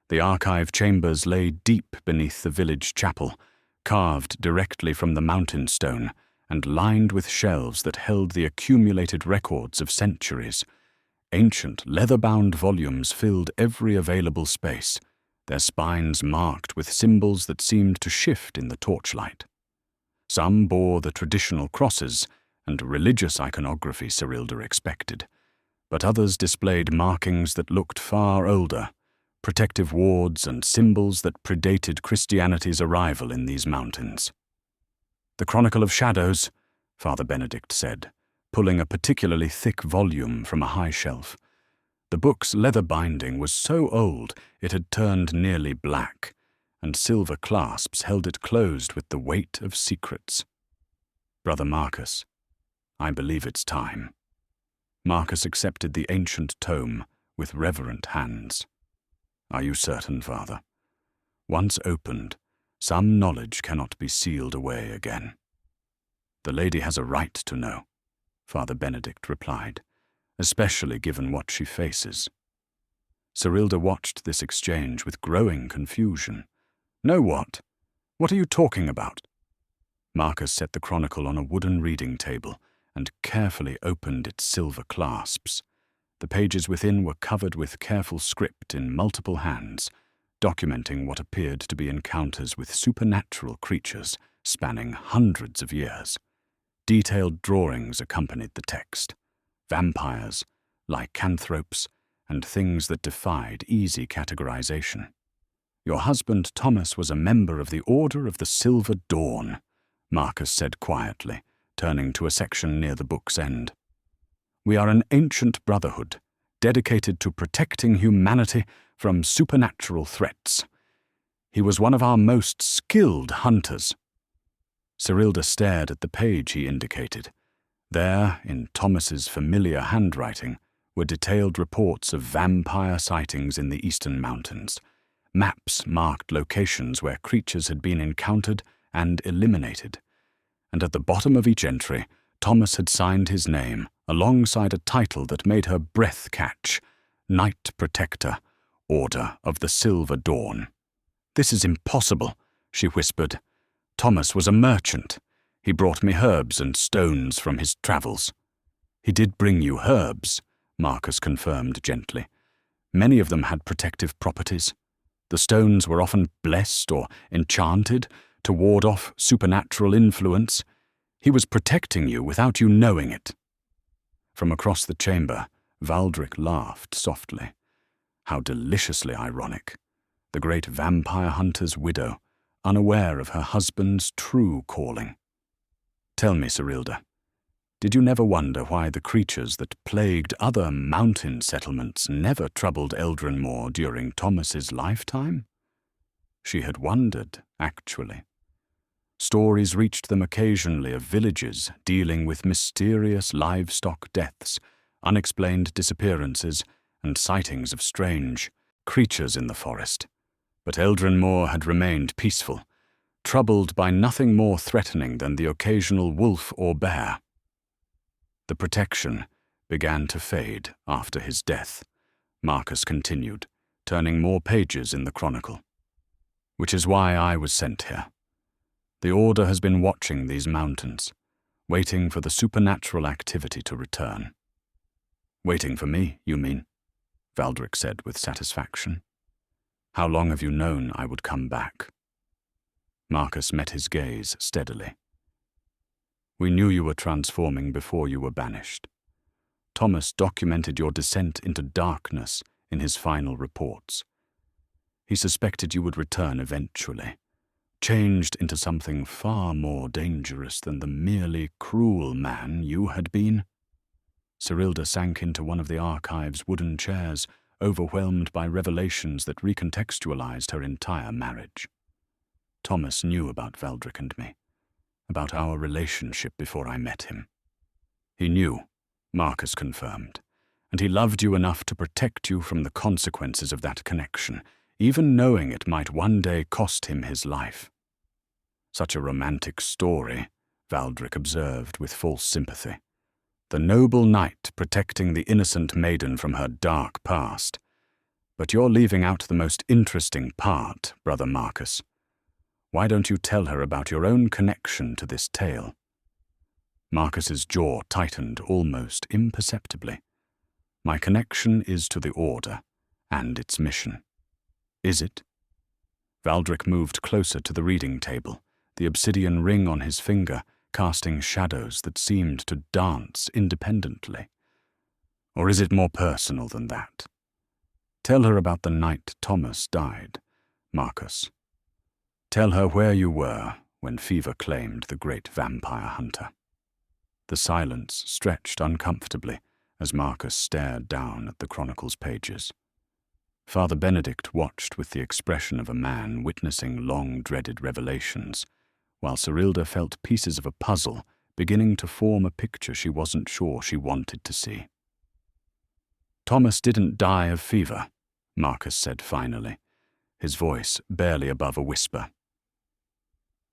The archive chambers lay deep beneath the village chapel, carved directly from the mountain stone and lined with shelves that held the accumulated records of centuries. Ancient leather-bound volumes filled every available space, their spines marked with symbols that seemed to shift in the torchlight. Some bore the traditional crosses and religious iconography Serilda expected, but others displayed markings that looked far older, protective wards and symbols that predated Christianity's arrival in these mountains. "The Chronicle of Shadows," Father Benedict said, pulling a particularly thick volume from a high shelf. The book's leather binding was so old it had turned nearly black, and silver clasps held it closed with the weight of secrets. "Brother Marcus, I believe it's time." Marcus accepted the ancient tome with reverent hands. "Are you certain, Father? Once opened, some knowledge cannot be sealed away again." "The lady has a right to know," Father Benedict replied, "especially given what she faces." Serilda watched this exchange with growing confusion. "Know what? What are you talking about?" Marcus set the chronicle on a wooden reading table and carefully opened its silver clasps. The pages within were covered with careful script in multiple hands, documenting what appeared to be encounters with supernatural creatures spanning hundreds of years. Detailed drawings accompanied the text. Vampires, lycanthropes, and things that defied easy categorization. "Your husband Thomas was a member of the Order of the Silver Dawn," Marcus said quietly, turning to a section near the book's end. "We are an ancient brotherhood, dedicated to protecting humanity from supernatural threats. He was one of our most skilled hunters." Serilda stared at the page he indicated. There, in Thomas's familiar handwriting, were detailed reports of vampire sightings in the eastern mountains. Maps marked locations where creatures had been encountered and eliminated. And at the bottom of each entry, Thomas had signed his name, alongside a title that made her breath catch: Knight Protector, Order of the Silver Dawn. "This is impossible," she whispered. "Thomas was a merchant. He brought me herbs and stones from his travels." "He did bring you herbs," Marcus confirmed gently. "Many of them had protective properties. The stones were often blessed or enchanted to ward off supernatural influence. He was protecting you without you knowing it." From across the chamber, Valdric laughed softly. How deliciously ironic. The great vampire hunter's widow, unaware of her husband's true calling. "Tell me, Serilda, did you never wonder why the creatures that plagued other mountain settlements never troubled Eldrinmore during Thomas's lifetime?" She had wondered, actually. Stories reached them occasionally of villages dealing with mysterious livestock deaths, unexplained disappearances, and sightings of strange creatures in the forest. But Eldrinmore had remained peaceful, troubled by nothing more threatening than the occasional wolf or bear. "The protection began to fade after his death," Marcus continued, turning more pages in the chronicle. "Which is why I was sent here. The Order has been watching these mountains, waiting for the supernatural activity to return." "Waiting for me, you mean?" Valdric said with satisfaction. "How long have you known I would come back?" Marcus met his gaze steadily. "We knew you were transforming before you were banished. Thomas documented your descent into darkness in his final reports. He suspected you would return eventually, changed into something far more dangerous than the merely cruel man you had been." Serilda sank into one of the archive's wooden chairs, overwhelmed by revelations that recontextualized her entire marriage. "Thomas knew about Valdric and me, about our relationship before I met him. He knew," Marcus confirmed, "and he loved you enough to protect you from the consequences of that connection, even knowing it might one day cost him his life." "Such a romantic story," Valdric observed with false sympathy. "The noble knight protecting the innocent maiden from her dark past. But you're leaving out the most interesting part, Brother Marcus. Why don't you tell her about your own connection to this tale?" Marcus's jaw tightened almost imperceptibly. "My connection is to the Order and its mission." "Is it?" Valdric moved closer to the reading table, the obsidian ring on his finger casting shadows that seemed to dance independently. "Or is it more personal than that? Tell her about the night Thomas died, Marcus. Tell her where you were when fever claimed the great vampire hunter." The silence stretched uncomfortably as Marcus stared down at the chronicle's pages. Father Benedict watched with the expression of a man witnessing long-dreaded revelations, while Serilda felt pieces of a puzzle beginning to form a picture she wasn't sure she wanted to see. "Thomas didn't die of fever," Marcus said finally, his voice barely above a whisper.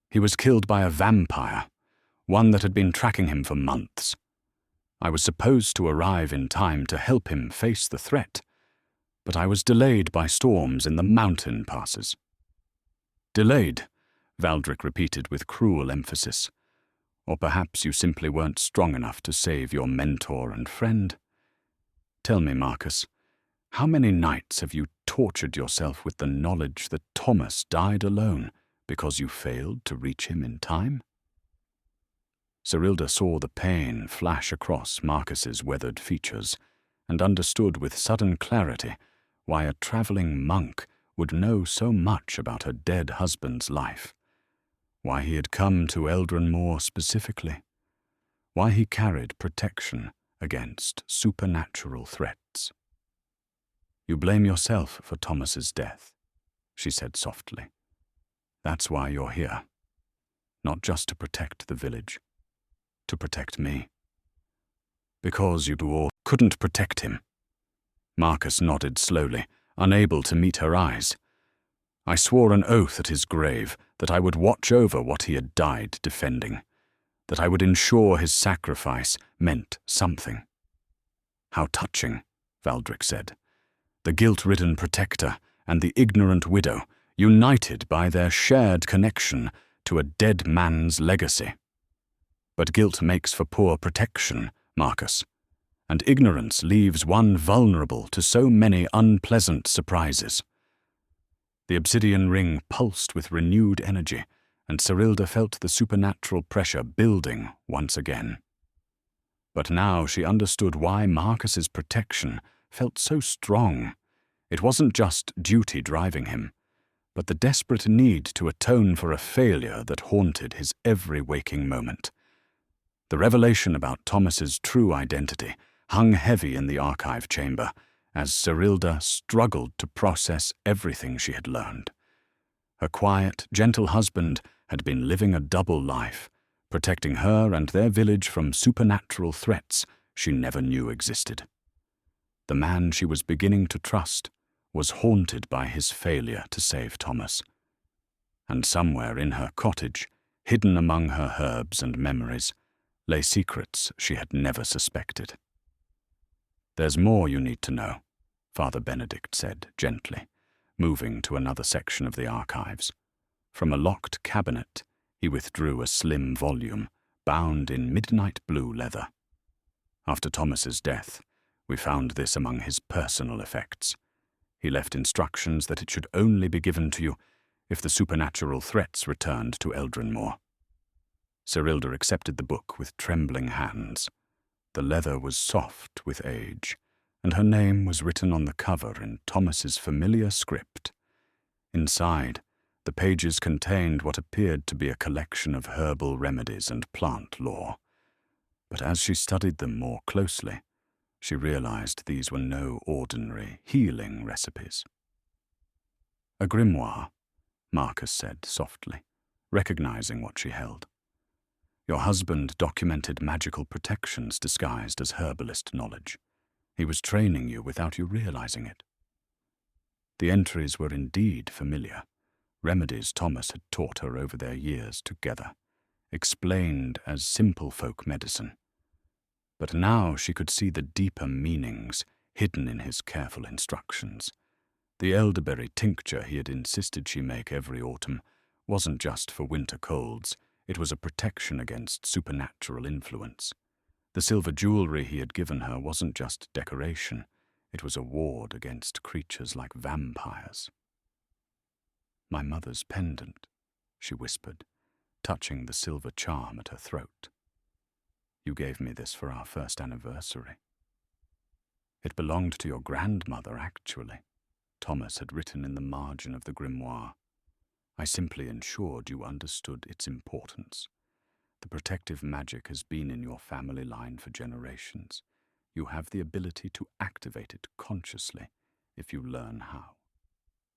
"He was killed by a vampire, one that had been tracking him for months. I was supposed to arrive in time to help him face the threat, but I was delayed by storms in the mountain passes." "Delayed?" Valdric repeated with cruel emphasis. Or perhaps you simply weren't strong enough to save your mentor and friend. Tell me, Marcus, how many nights have you tortured yourself with the knowledge that Thomas died alone because you failed to reach him in time? Serilda saw the pain flash across Marcus's weathered features and understood with sudden clarity why a traveling monk would know so much about her dead husband's life, why he had come to Eldrin Moor specifically, why he carried protection against supernatural threats. You blame yourself for Thomas's death, she said softly. That's why you're here. Not just to protect the village, to protect me. Because you all couldn't protect him. Marcus nodded slowly, unable to meet her eyes. I swore an oath at his grave that I would watch over what he had died defending, that I would ensure his sacrifice meant something. How touching, Valdric said. The guilt-ridden protector and the ignorant widow, united by their shared connection to a dead man's legacy. But guilt makes for poor protection, Marcus, and ignorance leaves one vulnerable to so many unpleasant surprises. The obsidian ring pulsed with renewed energy, and Serilda felt the supernatural pressure building once again. But now she understood why Marcus's protection felt so strong. It wasn't just duty driving him, but the desperate need to atone for a failure that haunted his every waking moment. The revelation about Thomas's true identity hung heavy in the archive chamber as Serilda struggled to process everything she had learned. Her quiet, gentle husband had been living a double life, protecting her and their village from supernatural threats she never knew existed. The man she was beginning to trust was haunted by his failure to save Thomas. And somewhere in her cottage, hidden among her herbs and memories, lay secrets she had never suspected. There's more you need to know, Father Benedict said gently, moving to another section of the archives. From a locked cabinet, he withdrew a slim volume, bound in midnight blue leather. After Thomas's death, we found this among his personal effects. He left instructions that it should only be given to you if the supernatural threats returned to Eldrin Moor. Serilda accepted the book with trembling hands. The leather was soft with age, and her name was written on the cover in Thomas's familiar script. Inside, the pages contained what appeared to be a collection of herbal remedies and plant lore. But as she studied them more closely, she realized these were no ordinary healing recipes. A grimoire, Marcus said softly, recognizing what she held. Your husband documented magical protections disguised as herbalist knowledge. He was training you without you realizing it. The entries were indeed familiar, remedies Thomas had taught her over their years together, explained as simple folk medicine. But now she could see the deeper meanings hidden in his careful instructions. The elderberry tincture he had insisted she make every autumn wasn't just for winter colds, it was a protection against supernatural influence. The silver jewelry he had given her wasn't just decoration, it was a ward against creatures like vampires. My mother's pendant, she whispered, touching the silver charm at her throat. You gave me this for our first anniversary. It belonged to your grandmother, actually. Thomas had written in the margin of the grimoire. I simply ensured you understood its importance. The protective magic has been in your family line for generations. You have the ability to activate it consciously if you learn how.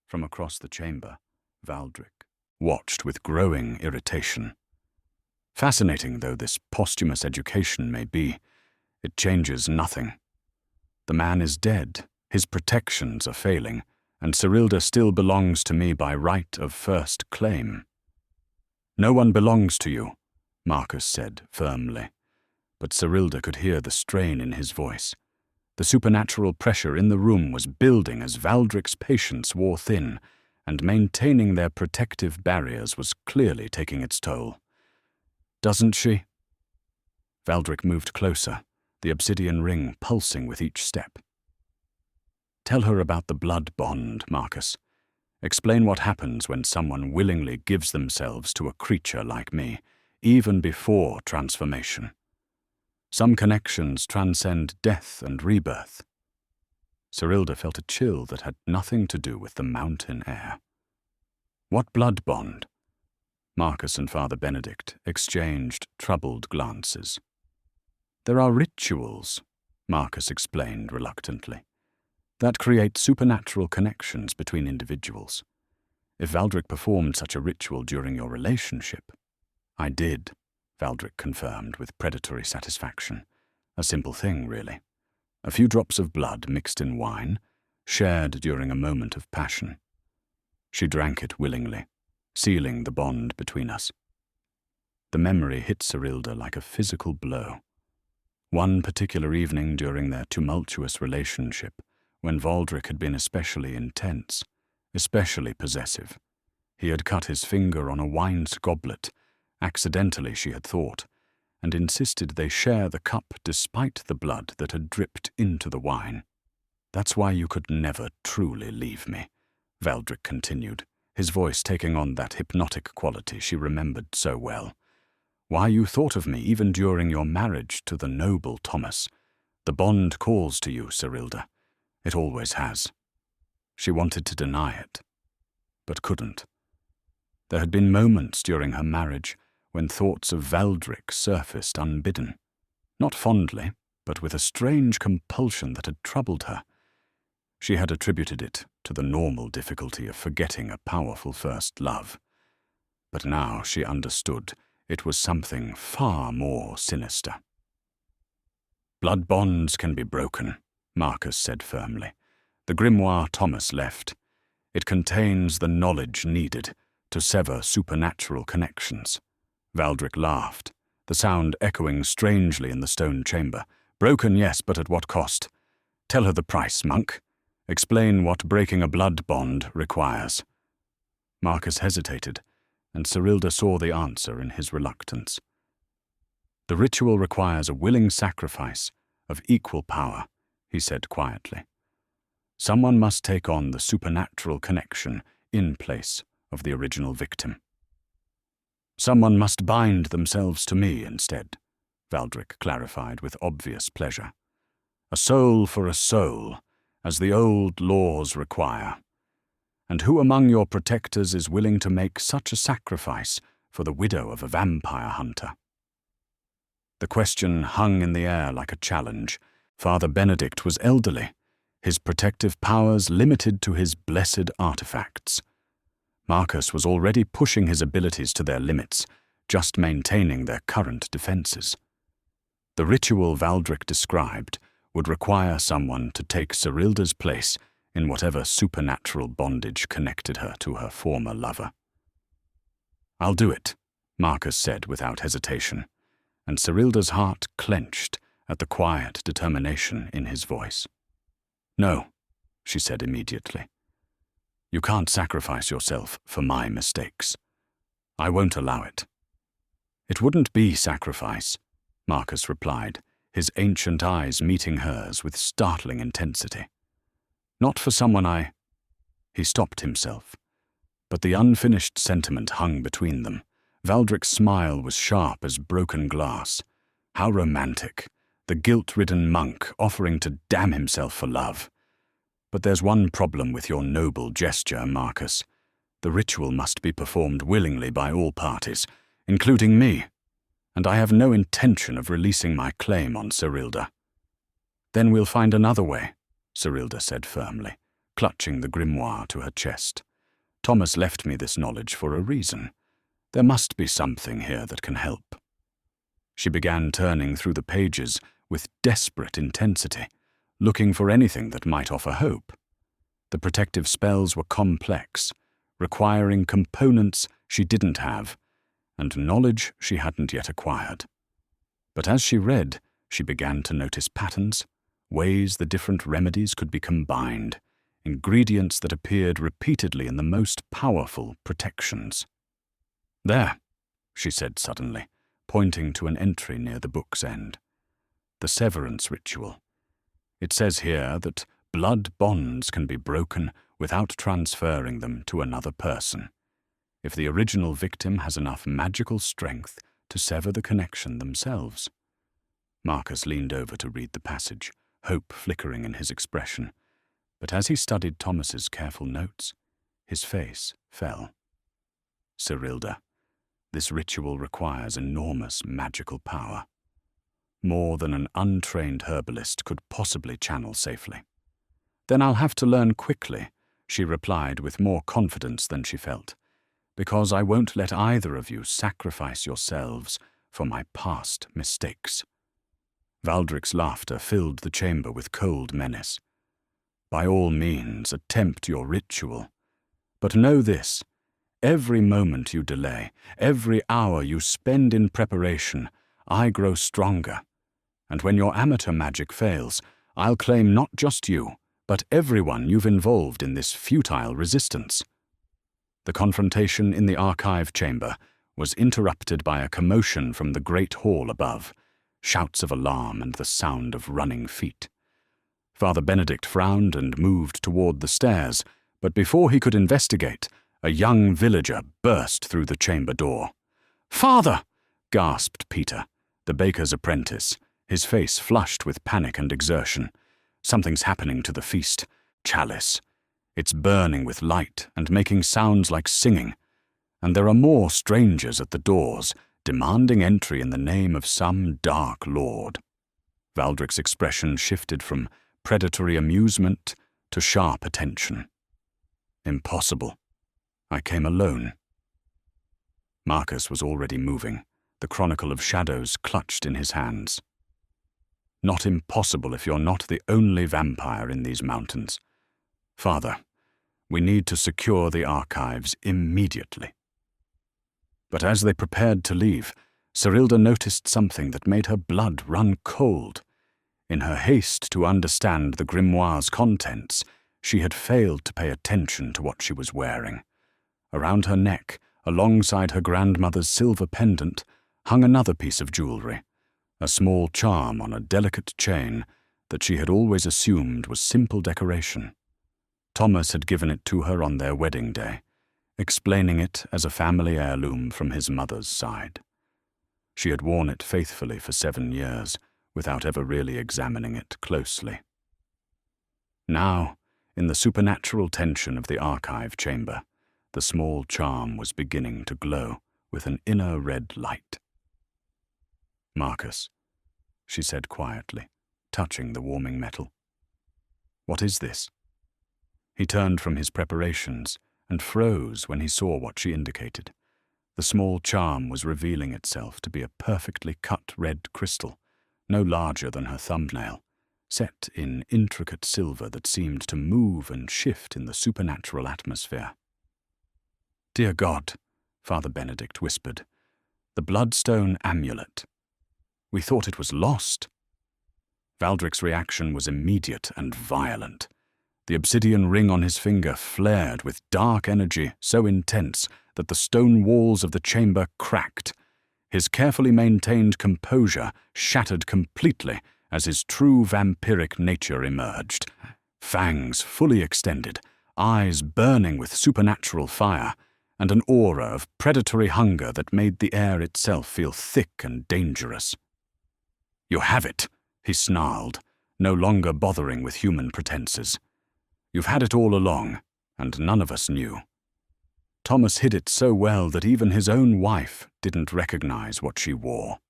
From across the chamber, Valdric watched with growing irritation. Fascinating though this posthumous education may be, it changes nothing. The man is dead, his protections are failing, and Serilda still belongs to me by right of first claim. No one belongs to you, Marcus said firmly, but Serilda could hear the strain in his voice. The supernatural pressure in the room was building as Valdric's patience wore thin, and maintaining their protective barriers was clearly taking its toll. "Doesn't she?" Valdric moved closer, the obsidian ring pulsing with each step. "Tell her about the blood bond, Marcus. Explain what happens when someone willingly gives themselves to a creature like me, even before transformation. Some connections transcend death and rebirth." Serilda felt a chill that had nothing to do with the mountain air. "What blood bond?" Marcus and Father Benedict exchanged troubled glances. "There are rituals," Marcus explained reluctantly, "that create supernatural connections between individuals. If Valdric performed such a ritual during your relationship—" "I did," Valdric confirmed with predatory satisfaction. "A simple thing, really. A few drops of blood mixed in wine, shared during a moment of passion. She drank it willingly, sealing the bond between us." The memory hit Serilda like a physical blow. One particular evening during their tumultuous relationship, when Valdric had been especially intense, especially possessive, he had cut his finger on a wine's goblet, accidentally she had thought, and insisted they share the cup despite the blood that had dripped into the wine. "That's why you could never truly leave me," Valdric continued, his voice taking on that hypnotic quality she remembered so well. "Why you thought of me even during your marriage to the noble Thomas. The bond calls to you, Serilda. It always has." She wanted to deny it, but couldn't. There had been moments during her marriage when thoughts of Valdric surfaced unbidden, not fondly, but with a strange compulsion that had troubled her. She had attributed it to the normal difficulty of forgetting a powerful first love. But now she understood it was something far more sinister. "Blood bonds can be broken," Marcus said firmly. "The grimoire Thomas left. It contains the knowledge needed to sever supernatural connections." Valdric laughed, the sound echoing strangely in the stone chamber. "Broken, yes, but at what cost? Tell her the price, monk. Explain what breaking a blood bond requires." Marcus hesitated, and Serilda saw the answer in his reluctance. "The ritual requires a willing sacrifice of equal power," he said quietly. "Someone must take on the supernatural connection in place of the original victim." "Someone must bind themselves to me instead," Valdric clarified with obvious pleasure. "A soul for a soul, as the old laws require. And who among your protectors is willing to make such a sacrifice for the widow of a vampire hunter?" The question hung in the air like a challenge. Father Benedict was elderly, his protective powers limited to his blessed artifacts. Marcus was already pushing his abilities to their limits, just maintaining their current defenses. The ritual Valdric described would require someone to take Serilda's place in whatever supernatural bondage connected her to her former lover. "I'll do it," Marcus said without hesitation, and Serilda's heart clenched at the quiet determination in his voice. "No," she said immediately. "You can't sacrifice yourself for my mistakes. I won't allow it." "It wouldn't be sacrifice," Marcus replied, his ancient eyes meeting hers with startling intensity. "Not for someone I—" He stopped himself, but the unfinished sentiment hung between them. Valdric's smile was sharp as broken glass. How romantic, the guilt-ridden monk offering to damn himself for love. "But there's one problem with your noble gesture, Marcus. The ritual must be performed willingly by all parties, including me, and I have no intention of releasing my claim on Serilda." "Then we'll find another way," Serilda said firmly, clutching the grimoire to her chest. "Thomas left me this knowledge for a reason. There must be something here that can help." She began turning through the pages with desperate intensity, looking for anything that might offer hope. The protective spells were complex, requiring components she didn't have, and knowledge she hadn't yet acquired. But as she read, she began to notice patterns, ways the different remedies could be combined, ingredients that appeared repeatedly in the most powerful protections. "There," she said suddenly, pointing to an entry near the book's end. "The severance ritual. It says here that blood bonds can be broken without transferring them to another person, if the original victim has enough magical strength to sever the connection themselves." Marcus leaned over to read the passage, hope flickering in his expression, but as he studied Thomas's careful notes, his face fell. "Serilda, this ritual requires enormous magical power, more than an untrained herbalist could possibly channel safely." "Then I'll have to learn quickly," she replied with more confidence than she felt, "because I won't let either of you sacrifice yourselves for my past mistakes." Valdric's laughter filled the chamber with cold menace. "By all means, attempt your ritual. But know this, every moment you delay, every hour you spend in preparation, I grow stronger. And when your amateur magic fails, I'll claim not just you, but everyone you've involved in this futile resistance." The confrontation in the archive chamber was interrupted by a commotion from the great hall above, shouts of alarm and the sound of running feet. Father Benedict frowned and moved toward the stairs, but before he could investigate, a young villager burst through the chamber door. "Father!" gasped Peter, the baker's apprentice, his face flushed with panic and exertion. "Something's happening to the feast. Chalice. It's burning with light and making sounds like singing. And there are more strangers at the doors, demanding entry in the name of some dark lord." Valdric's expression shifted from predatory amusement to sharp attention. "Impossible. I came alone." Marcus was already moving, the Chronicle of Shadows clutched in his hands. "Not impossible if you're not the only vampire in these mountains. Father, we need to secure the archives immediately." But as they prepared to leave, Serilda noticed something that made her blood run cold. In her haste to understand the grimoire's contents, she had failed to pay attention to what she was wearing. Around her neck, alongside her grandmother's silver pendant, hung another piece of jewelry, a small charm on a delicate chain that she had always assumed was simple decoration. Thomas had given it to her on their wedding day, explaining it as a family heirloom from his mother's side. She had worn it faithfully for 7 years, without ever really examining it closely. Now, in the supernatural tension of the archive chamber, the small charm was beginning to glow with an inner red light. "Marcus," she said quietly, touching the warming metal. "What is this?" He turned from his preparations and froze when he saw what she indicated. The small charm was revealing itself to be a perfectly cut red crystal, no larger than her thumbnail, set in intricate silver that seemed to move and shift in the supernatural atmosphere. "Dear God," Father Benedict whispered, "the bloodstone amulet. We thought it was lost." Valdric's reaction was immediate and violent. The obsidian ring on his finger flared with dark energy so intense that the stone walls of the chamber cracked. His carefully maintained composure shattered completely as his true vampiric nature emerged. Fangs fully extended, eyes burning with supernatural fire, and an aura of predatory hunger that made the air itself feel thick and dangerous. "You have it," he snarled, no longer bothering with human pretenses. "You've had it all along, and none of us knew." Thomas hid it so well that even his own wife didn't recognize what she wore.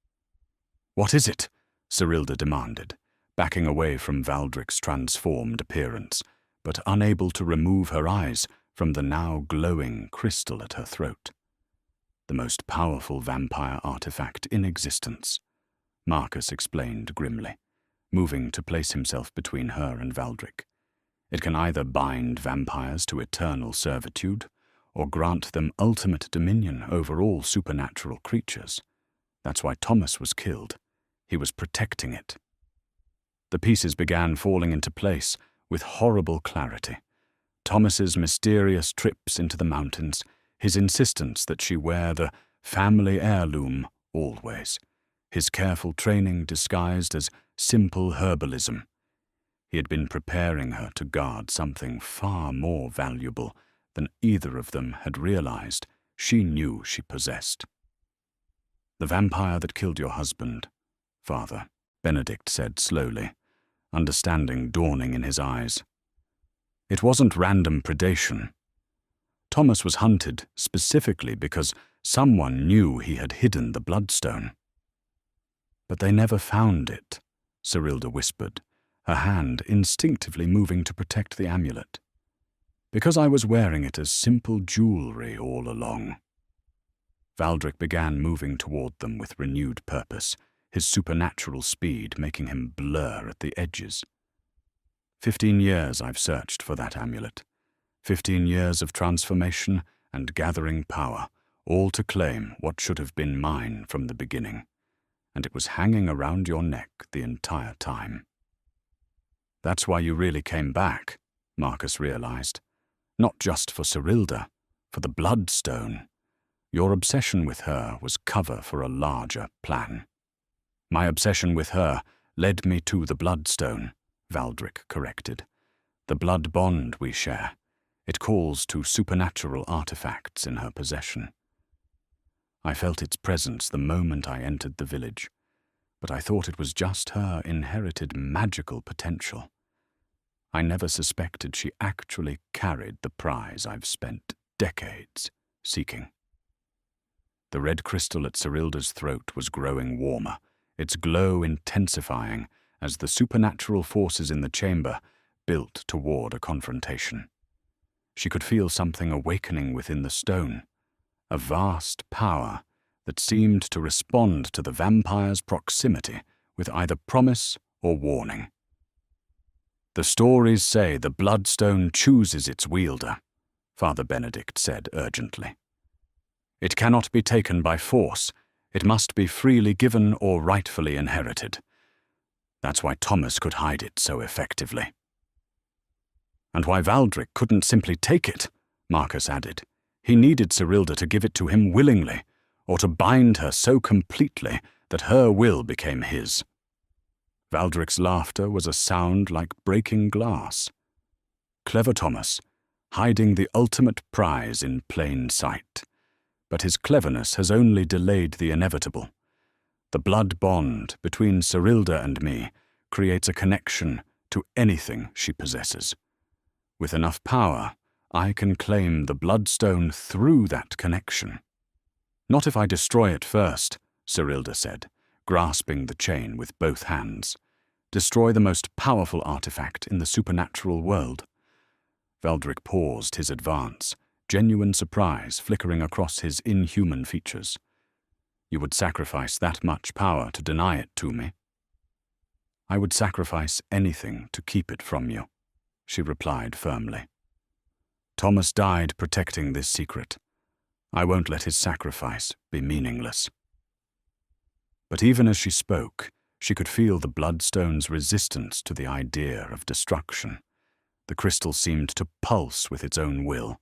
"What is it?" Serilda demanded, backing away from Valdric's transformed appearance, but unable to remove her eyes from the now glowing crystal at her throat. "The most powerful vampire artifact in existence," Marcus explained grimly, moving to place himself between her and Valdric. "It can either bind vampires to eternal servitude, or grant them ultimate dominion over all supernatural creatures. That's why Thomas was killed. He was protecting it." The pieces began falling into place with horrible clarity, Thomas's mysterious trips into the mountains, his insistence that she wear the family heirloom always, his careful training disguised as simple herbalism. He had been preparing her to guard something far more valuable than either of them had realized she knew she possessed. "The vampire that killed your husband, Father," Benedict said slowly, understanding dawning in his eyes. "It wasn't random predation. Thomas was hunted specifically because someone knew he had hidden the bloodstone." "But they never found it," Serilda whispered, her hand instinctively moving to protect the amulet. "Because I was wearing it as simple jewelry all along." Valdric began moving toward them with renewed purpose, his supernatural speed making him blur at the edges. 15 years I've searched for that amulet. 15 years of transformation and gathering power, all to claim what should have been mine from the beginning. And it was hanging around your neck the entire time. "That's why you really came back," Marcus realized. "Not just for Serilda, for the Bloodstone. Your obsession with her was cover for a larger plan." "My obsession with her led me to the Bloodstone," Valdric corrected. "The blood bond we share. It calls to supernatural artifacts in her possession. I felt its presence the moment I entered the village, but I thought it was just her inherited magical potential. I never suspected she actually carried the prize I've spent decades seeking." The red crystal at Serilda's throat was growing warmer, its glow intensifying as the supernatural forces in the chamber built toward a confrontation. She could feel something awakening within the stone, a vast power that seemed to respond to the vampire's proximity with either promise or warning. "The stories say the Bloodstone chooses its wielder," Father Benedict said urgently. "It cannot be taken by force. It must be freely given or rightfully inherited. That's why Thomas could hide it so effectively." "And why Valdric couldn't simply take it," Marcus added. "He needed Serilda to give it to him willingly, or to bind her so completely that her will became his." Valdric's laughter was a sound like breaking glass. "Clever Thomas, hiding the ultimate prize in plain sight. But his cleverness has only delayed the inevitable. The blood bond between Serilda and me creates a connection to anything she possesses. With enough power, I can claim the Bloodstone through that connection." "Not if I destroy it first," Serilda said, grasping the chain with both hands. "Destroy the most powerful artifact in the supernatural world." Valdric paused his advance, genuine surprise flickering across his inhuman features. "You would sacrifice that much power to deny it to me?" "I would sacrifice anything to keep it from you," she replied firmly. "Thomas died protecting this secret. I won't let his sacrifice be meaningless." But even as she spoke, she could feel the Bloodstone's resistance to the idea of destruction. The crystal seemed to pulse with its own will,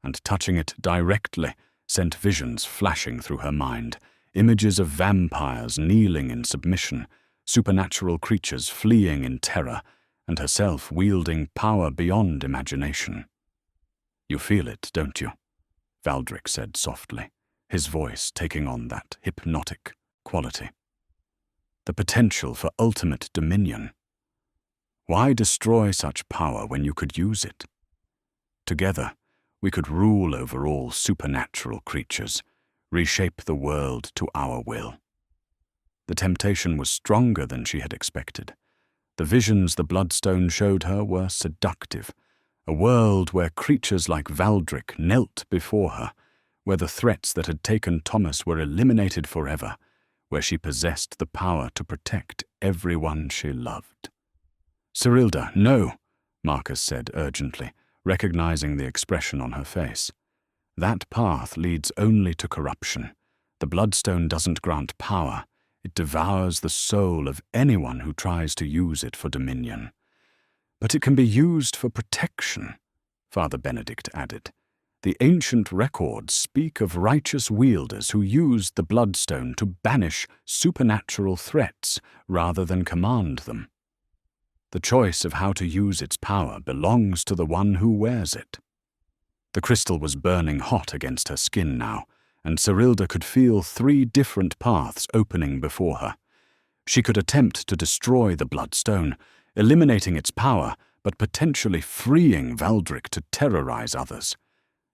and touching it directly sent visions flashing through her mind, images of vampires kneeling in submission, supernatural creatures fleeing in terror, and herself wielding power beyond imagination. "You feel it, don't you?" Valdric said softly, his voice taking on that hypnotic quality. "The potential for ultimate dominion. Why destroy such power when you could use it? Together, we could rule over all supernatural creatures, reshape the world to our will." The temptation was stronger than she had expected. The visions the Bloodstone showed her were seductive, a world where creatures like Valdric knelt before her, where the threats that had taken Thomas were eliminated forever, where she possessed the power to protect everyone she loved. "Serilda, no," Marcus said urgently, recognizing the expression on her face. "That path leads only to corruption. The Bloodstone doesn't grant power. It devours the soul of anyone who tries to use it for dominion. But it can be used for protection, Father Benedict added. The ancient records speak of righteous wielders who used the bloodstone to banish supernatural threats rather than command them. The choice of how to use its power belongs to the one who wears it. The crystal was burning hot against her skin now, and Serilda could feel 3 different paths opening before her. She could attempt to destroy the bloodstone, eliminating its power, but potentially freeing Valdric to terrorize others.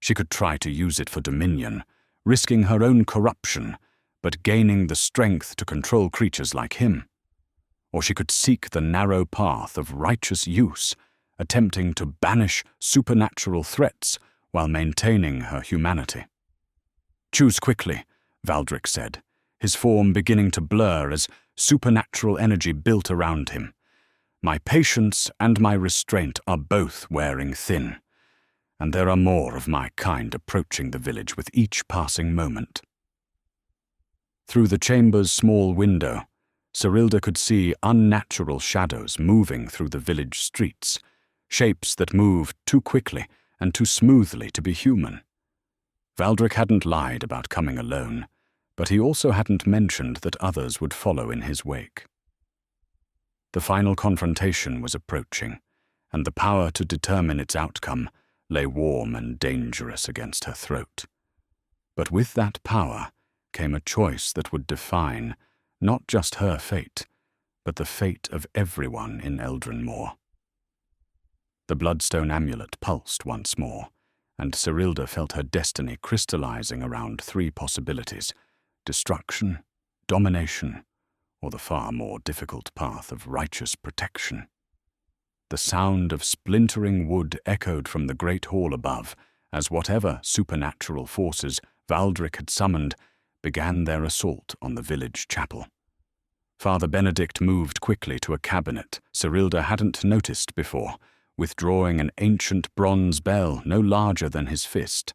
She could try to use it for dominion, risking her own corruption, but gaining the strength to control creatures like him. Or she could seek the narrow path of righteous use, attempting to banish supernatural threats while maintaining her humanity. Choose quickly, Valdric said, his form beginning to blur as supernatural energy built around him. My patience and my restraint are both wearing thin, and there are more of my kind approaching the village with each passing moment. Through the chamber's small window, Serilda could see unnatural shadows moving through the village streets, shapes that moved too quickly and too smoothly to be human. Valdric hadn't lied about coming alone, but he also hadn't mentioned that others would follow in his wake. The final confrontation was approaching, and the power to determine its outcome lay warm and dangerous against her throat. But with that power came a choice that would define not just her fate, but the fate of everyone in Eldrin Moor. The bloodstone amulet pulsed once more, and Serilda felt her destiny crystallizing around 3 possibilities: destruction, domination, or the far more difficult path of righteous protection. The sound of splintering wood echoed from the great hall above as whatever supernatural forces Valdric had summoned began their assault on the village chapel. Father Benedict moved quickly to a cabinet Serilda hadn't noticed before, withdrawing an ancient bronze bell no larger than his fist.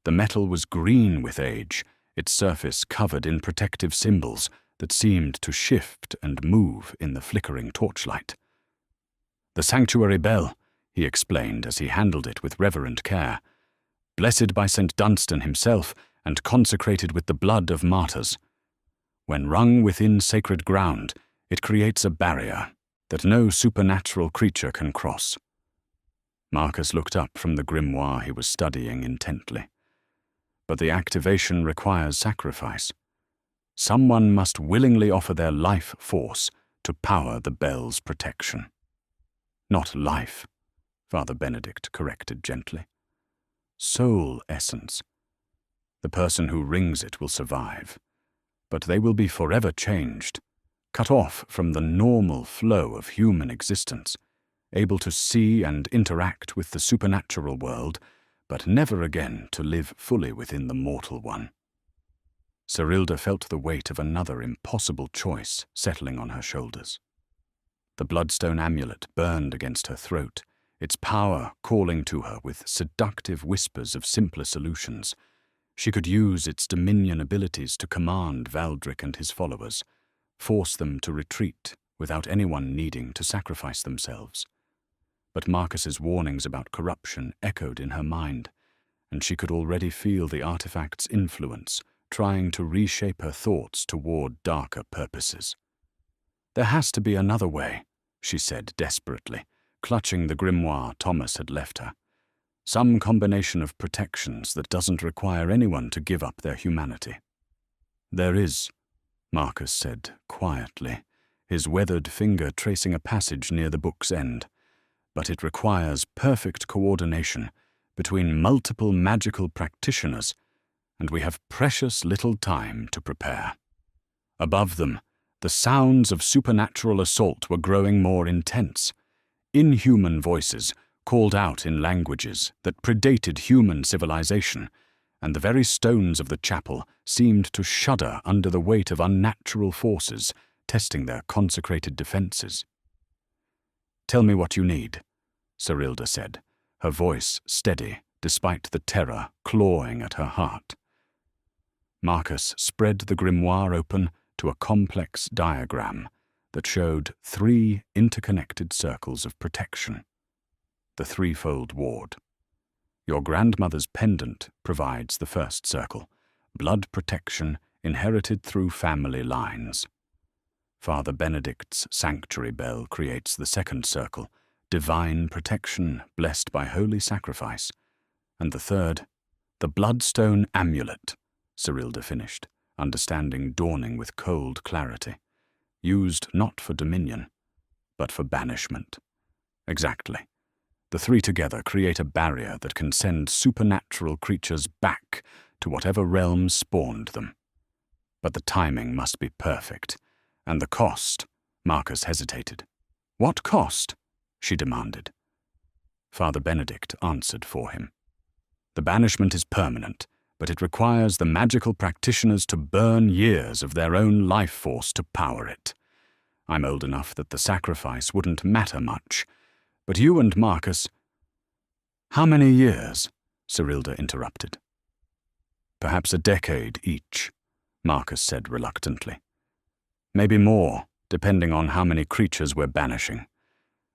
The metal was green with age, its surface covered in protective symbols that seemed to shift and move in the flickering torchlight. The sanctuary bell, he explained as he handled it with reverent care, blessed by St. Dunstan himself and consecrated with the blood of martyrs. When rung within sacred ground, it creates a barrier that no supernatural creature can cross. Marcus looked up from the grimoire he was studying intently. But the activation requires sacrifice. Someone must willingly offer their life force to power the bell's protection. Not life, Father Benedict corrected gently. Soul essence. The person who rings it will survive, but they will be forever changed, cut off from the normal flow of human existence, able to see and interact with the supernatural world, but never again to live fully within the mortal one. Serilda felt the weight of another impossible choice settling on her shoulders. The bloodstone amulet burned against her throat, its power calling to her with seductive whispers of simpler solutions. She could use its dominion abilities to command Valdric and his followers, force them to retreat without anyone needing to sacrifice themselves. But Marcus's warnings about corruption echoed in her mind, and she could already feel the artifact's influence trying to reshape her thoughts toward darker purposes. There has to be another way, she said desperately, clutching the grimoire Thomas had left her. Some combination of protections that doesn't require anyone to give up their humanity. There is, Marcus said quietly, his weathered finger tracing a passage near the book's end. But it requires perfect coordination between multiple magical practitioners, and we have precious little time to prepare. Above them, the sounds of supernatural assault were growing more intense. Inhuman voices called out in languages that predated human civilization, and the very stones of the chapel seemed to shudder under the weight of unnatural forces testing their consecrated defenses. "Tell me what you need," Serilda said, her voice steady despite the terror clawing at her heart. Marcus spread the grimoire open to a complex diagram that showed 3 interconnected circles of protection. The threefold ward. Your grandmother's pendant provides the first circle, blood protection inherited through family lines. Father Benedict's sanctuary bell creates the second circle, divine protection blessed by holy sacrifice. And the third, the bloodstone amulet, Serilda finished, understanding dawning with cold clarity. Used not for dominion, but for banishment. Exactly. The three together create a barrier that can send supernatural creatures back to whatever realm spawned them. But the timing must be perfect. And the cost, Marcus hesitated. What cost? She demanded. Father Benedict answered for him. The banishment is permanent, but it requires the magical practitioners to burn years of their own life force to power it. I'm old enough that the sacrifice wouldn't matter much, but you and Marcus— How many years? Serilda interrupted. Perhaps a decade each, Marcus said reluctantly. Maybe more, depending on how many creatures we're banishing.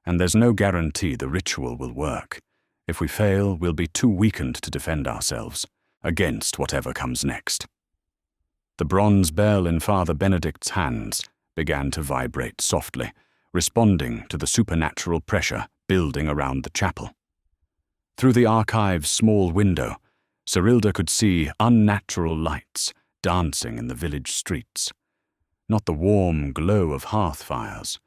And there's no guarantee the ritual will work. If we fail, we'll be too weakened to defend ourselves against whatever comes next. The bronze bell in Father Benedict's hands began to vibrate softly, responding to the supernatural pressure building around the chapel. Through the archive's small window, Serilda could see unnatural lights dancing in the village streets. Not the warm glow of hearth fires,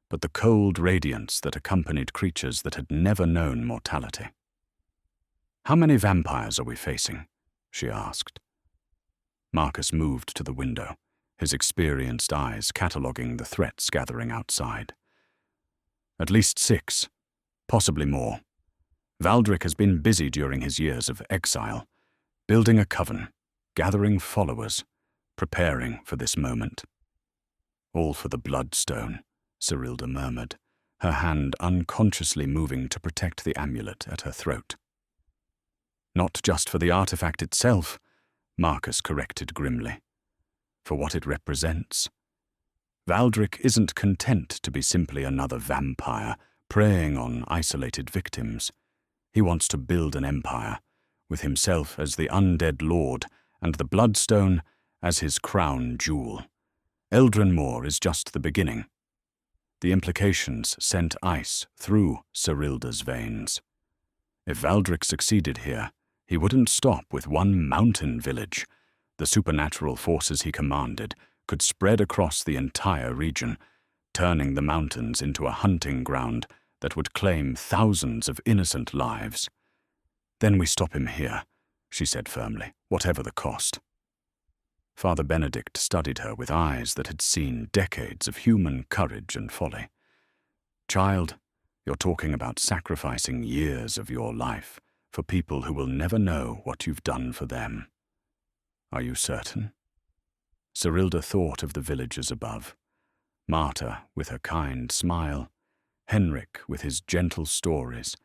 but the cold radiance that accompanied creatures that had never known mortality. How many vampires are we facing? She asked. Marcus moved to the window, his experienced eyes cataloguing the threats gathering outside. At least 6, possibly more. Valdric has been busy during his years of exile, building a coven, gathering followers, preparing for this moment. All for the bloodstone, Serilda murmured, her hand unconsciously moving to protect the amulet at her throat. Not just for the artifact itself, Marcus corrected grimly. For what it represents. Valdric isn't content to be simply another vampire, preying on isolated victims. He wants to build an empire, with himself as the undead lord and the bloodstone as his crown jewel. Eldrin Moor is just the beginning. The implications sent ice through Serilda's veins. If Valdric succeeded here, he wouldn't stop with one mountain village. The supernatural forces he commanded could spread across the entire region, turning the mountains into a hunting ground that would claim thousands of innocent lives. Then we stop him here, she said firmly, whatever the cost. Father Benedict studied her with eyes that had seen decades of human courage and folly. Child, you're talking about sacrificing years of your life for people who will never know what you've done for them. Are you certain? Serilda thought of the villagers above. Marta with her kind smile, Henrik with his gentle stories,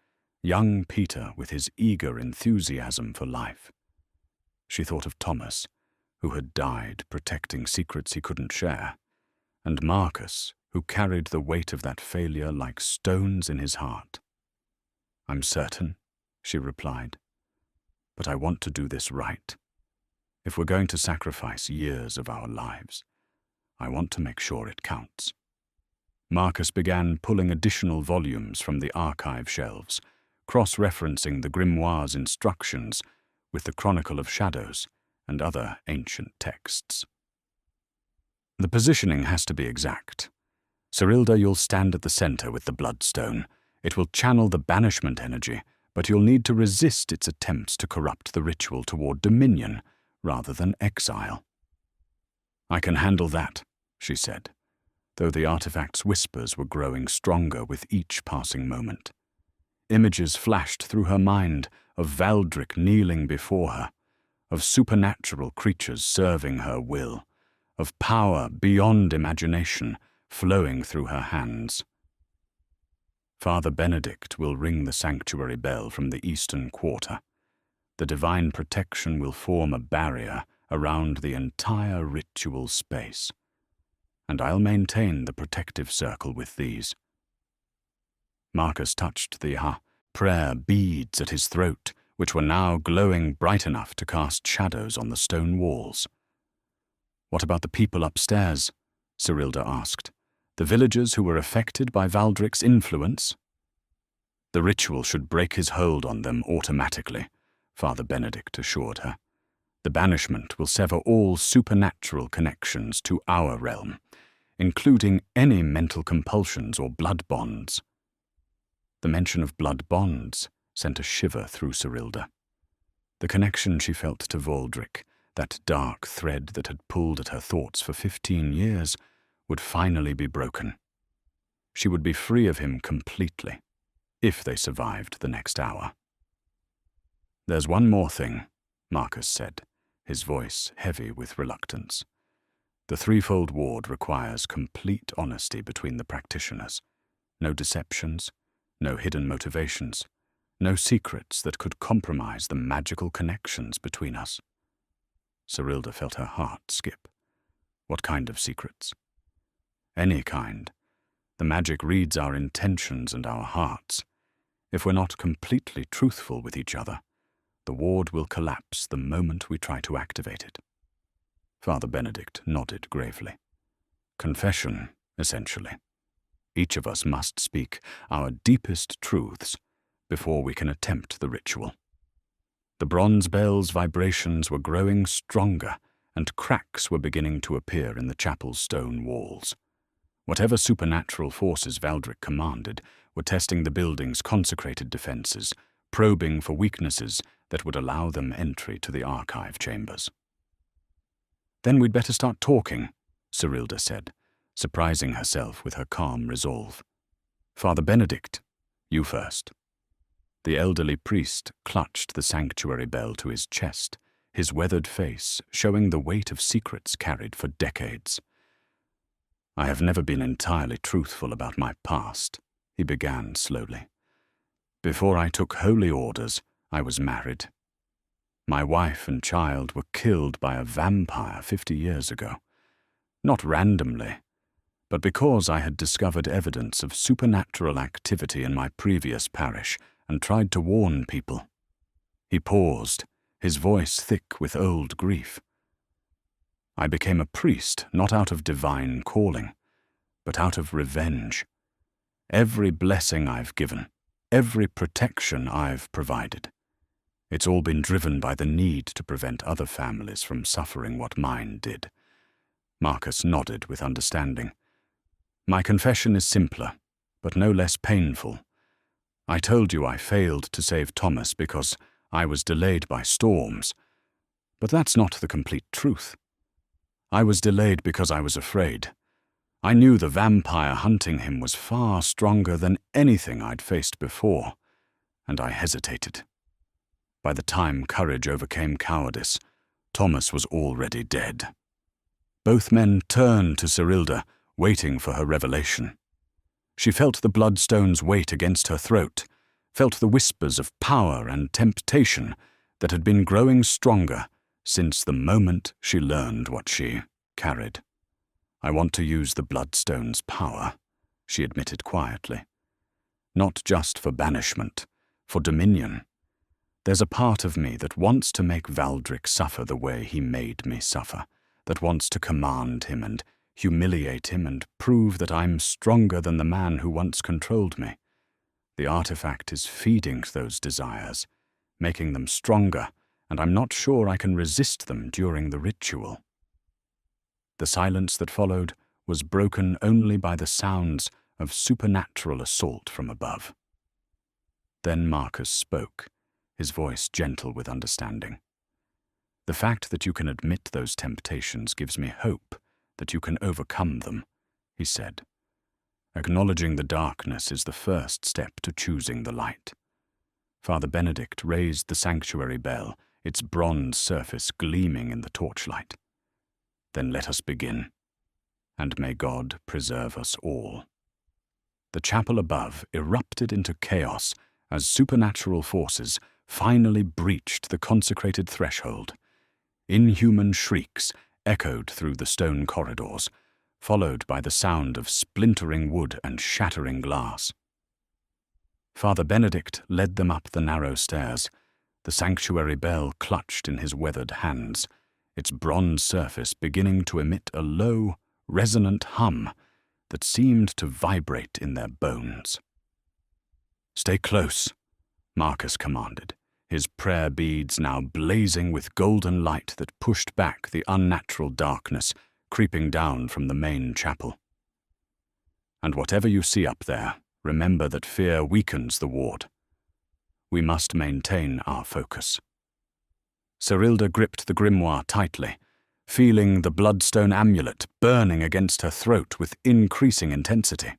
young Peter with his eager enthusiasm for life. She thought of Thomas, who had died protecting secrets he couldn't share, and Marcus, who carried the weight of that failure like stones in his heart. I'm certain, she replied, but I want to do this right. If we're going to sacrifice years of our lives, I want to make sure it counts. Marcus began pulling additional volumes from the archive shelves, cross-referencing the grimoire's instructions with the Chronicle of Shadows and other ancient texts. The positioning has to be exact. Serilda, you'll stand at the center with the bloodstone. It will channel the banishment energy, but you'll need to resist its attempts to corrupt the ritual toward dominion rather than exile. I can handle that, she said, though the artifact's whispers were growing stronger with each passing moment. Images flashed through her mind of Valdric kneeling before her, of supernatural creatures serving her will, of power beyond imagination flowing through her hands. Father Benedict will ring the sanctuary bell from the eastern quarter. The divine protection will form a barrier around the entire ritual space, and I'll maintain the protective circle with these. Marcus touched the prayer beads at his throat which were now glowing bright enough to cast shadows on the stone walls. "What about the people upstairs?" Serilda asked. "The villagers who were affected by Valdric's influence?" "The ritual should break his hold on them automatically," Father Benedict assured her. "The banishment will sever all supernatural connections to our realm, including any mental compulsions or blood bonds." The mention of blood bonds sent a shiver through Serilda. The connection she felt to Valdric, that dark thread that had pulled at her thoughts for 15 years, would finally be broken. She would be free of him completely, if they survived the next hour. "There's one more thing," Marcus said, his voice heavy with reluctance. "The threefold ward requires complete honesty between the practitioners. No deceptions, no hidden motivations, no secrets that could compromise the magical connections between us." Serilda felt her heart skip. What kind of secrets? Any kind. The magic reads our intentions and our hearts. If we're not completely truthful with each other, the ward will collapse the moment we try to activate it. Father Benedict nodded gravely. Confession, essentially. Each of us must speak our deepest truths before we can attempt the ritual. The bronze bell's vibrations were growing stronger, and cracks were beginning to appear in the chapel's stone walls. Whatever supernatural forces Valdric commanded were testing the building's consecrated defenses, probing for weaknesses that would allow them entry to the archive chambers. "Then we'd better start talking," Serilda said, surprising herself with her calm resolve. "Father Benedict, you first." The elderly priest clutched the sanctuary bell to his chest, his weathered face showing the weight of secrets carried for decades. "I have never been entirely truthful about my past," he began slowly. "Before I took holy orders, I was married. My wife and child were killed by a vampire 50 years ago. Not randomly, but because I had discovered evidence of supernatural activity in my previous parish and tried to warn people." He paused, his voice thick with old grief. "I became a priest not out of divine calling, but out of revenge. Every blessing I've given, every protection I've provided, it's all been driven by the need to prevent other families from suffering what mine did." Marcus nodded with understanding. "My confession is simpler, but no less painful. I told you I failed to save Thomas because I was delayed by storms, but that's not the complete truth. I was delayed because I was afraid. I knew the vampire hunting him was far stronger than anything I'd faced before, and I hesitated. By the time courage overcame cowardice, Thomas was already dead." Both men turned to Serilda, waiting for her revelation. She felt the bloodstone's weight against her throat, felt the whispers of power and temptation that had been growing stronger since the moment she learned what she carried. "I want to use the bloodstone's power," she admitted quietly. "Not just for banishment, for dominion. There's a part of me that wants to make Valdric suffer the way he made me suffer, that wants to command him and humiliate him and prove that I'm stronger than the man who once controlled me. The artifact is feeding those desires, making them stronger, and I'm not sure I can resist them during the ritual." The silence that followed was broken only by the sounds of supernatural assault from above. Then Marcus spoke, his voice gentle with understanding. "The fact that you can admit those temptations gives me hope that you can overcome them," he said. "Acknowledging the darkness is the first step to choosing the light." Father Benedict raised the sanctuary bell, its bronze surface gleaming in the torchlight. "Then let us begin, and may God preserve us all." The chapel above erupted into chaos as supernatural forces finally breached the consecrated threshold. Inhuman shrieks echoed through the stone corridors, followed by the sound of splintering wood and shattering glass. Father Benedict led them up the narrow stairs, the sanctuary bell clutched in his weathered hands, its bronze surface beginning to emit a low, resonant hum that seemed to vibrate in their bones. "Stay close," Marcus commanded, his prayer beads now blazing with golden light that pushed back the unnatural darkness creeping down from the main chapel. "And whatever you see up there, remember that fear weakens the ward. We must maintain our focus." Serilda gripped the grimoire tightly, feeling the bloodstone amulet burning against her throat with increasing intensity.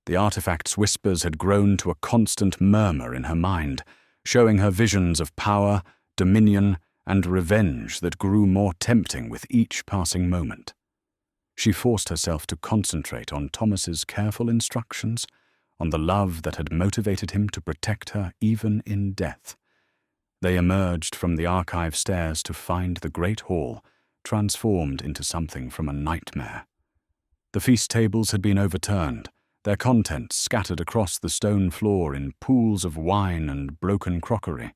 The artifact's whispers had grown to a constant murmur in her mind, showing her visions of power, dominion, and revenge that grew more tempting with each passing moment. She forced herself to concentrate on Thomas's careful instructions, on the love that had motivated him to protect her even in death. They emerged from the archive stairs to find the great hall transformed into something from a nightmare. The feast tables had been overturned, their contents scattered across the stone floor in pools of wine and broken crockery.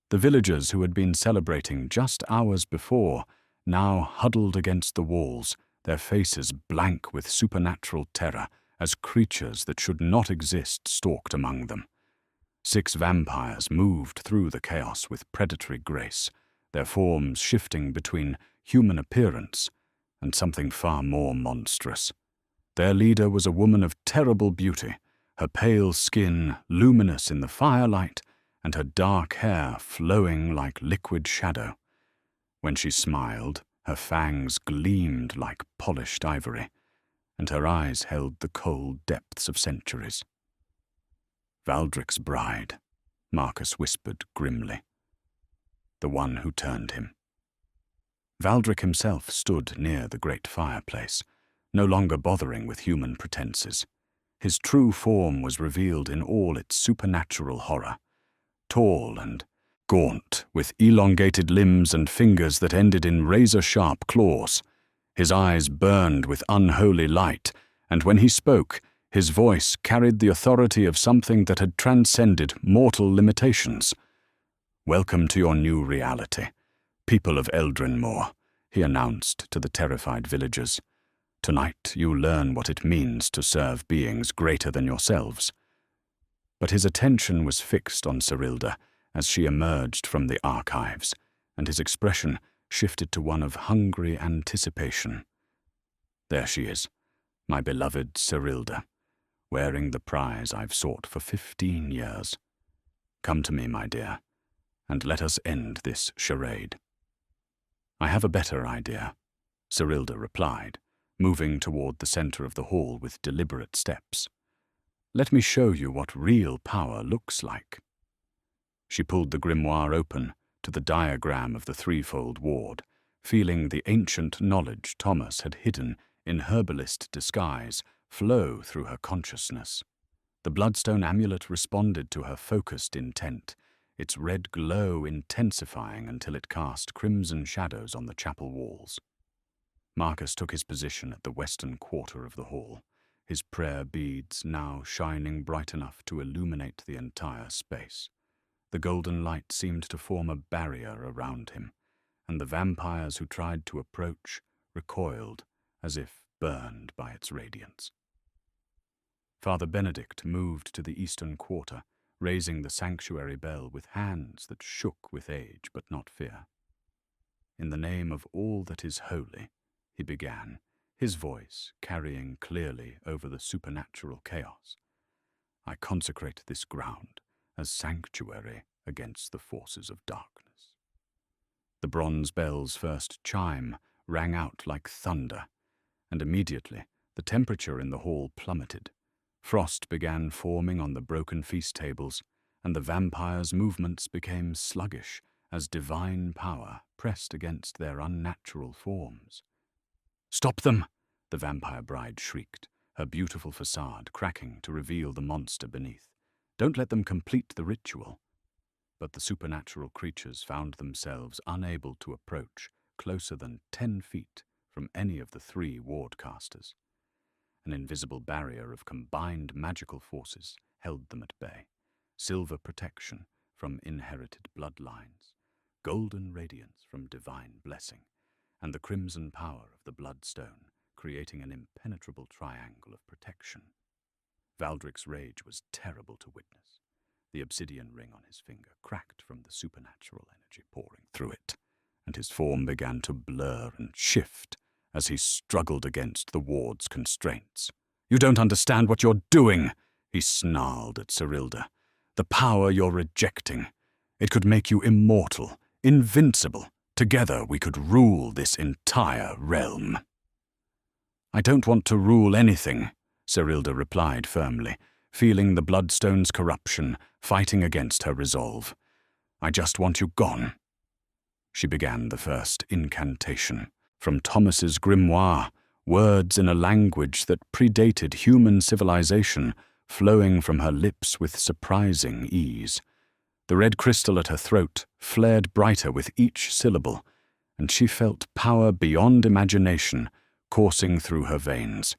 The villagers who had been celebrating just hours before now huddled against the walls, their faces blank with supernatural terror as creatures that should not exist stalked among them. 6 vampires moved through the chaos with predatory grace, their forms shifting between human appearance and something far more monstrous. Their leader was a woman of terrible beauty, her pale skin luminous in the firelight and her dark hair flowing like liquid shadow. When she smiled, her fangs gleamed like polished ivory, and her eyes held the cold depths of centuries. "Valdric's bride," Marcus whispered grimly. "The one who turned him." Valdric himself stood near the great fireplace, no longer bothering with human pretenses. His true form was revealed in all its supernatural horror. Tall and gaunt, with elongated limbs and fingers that ended in razor-sharp claws. His eyes burned with unholy light, and when he spoke, his voice carried the authority of something that had transcended mortal limitations. "Welcome to your new reality, people of Eldrinmore," he announced to the terrified villagers. "Tonight you learn what it means to serve beings greater than yourselves." But his attention was fixed on Serilda as she emerged from the archives, and his expression shifted to one of hungry anticipation. "There she is, my beloved Serilda, wearing the prize I've sought for 15 years. Come to me, my dear, and let us end this charade." "I have a better idea," Serilda replied, moving toward the center of the hall with deliberate steps. "Let me show you what real power looks like." She pulled the grimoire open to the diagram of the threefold ward, feeling the ancient knowledge Thomas had hidden in herbalist disguise flow through her consciousness. The bloodstone amulet responded to her focused intent, its red glow intensifying until it cast crimson shadows on the chapel walls. Marcus took his position at the western quarter of the hall, his prayer beads now shining bright enough to illuminate the entire space. The golden light seemed to form a barrier around him, and the vampires who tried to approach recoiled as if burned by its radiance. Father Benedict moved to the eastern quarter, raising the sanctuary bell with hands that shook with age but not fear. "In the name of all that is holy," he began, his voice carrying clearly over the supernatural chaos, "I consecrate this ground as sanctuary against the forces of darkness." The bronze bell's first chime rang out like thunder, and immediately the temperature in the hall plummeted. Frost began forming on the broken feast tables, and the vampires' movements became sluggish as divine power pressed against their unnatural forms. "Stop them!" the vampire bride shrieked, her beautiful facade cracking to reveal the monster beneath. "Don't let them complete the ritual." But the supernatural creatures found themselves unable to approach closer than 10 feet from any of the 3 wardcasters. An invisible barrier of combined magical forces held them at bay, silver protection from inherited bloodlines, golden radiance from divine blessing, and the crimson power of the bloodstone, creating an impenetrable triangle of protection. Valdric's rage was terrible to witness. The obsidian ring on his finger cracked from the supernatural energy pouring through it, and his form began to blur and shift as he struggled against the ward's constraints. "You don't understand what you're doing," he snarled at Serilda. "The power you're rejecting. It could make you immortal, invincible. Together we could rule this entire realm." "I don't want to rule anything," Serilda replied firmly, feeling the bloodstone's corruption fighting against her resolve. "I just want you gone." She began the first incantation. From Thomas's grimoire, words in a language that predated human civilization flowing from her lips with surprising ease. The red crystal at her throat flared brighter with each syllable, and she felt power beyond imagination coursing through her veins.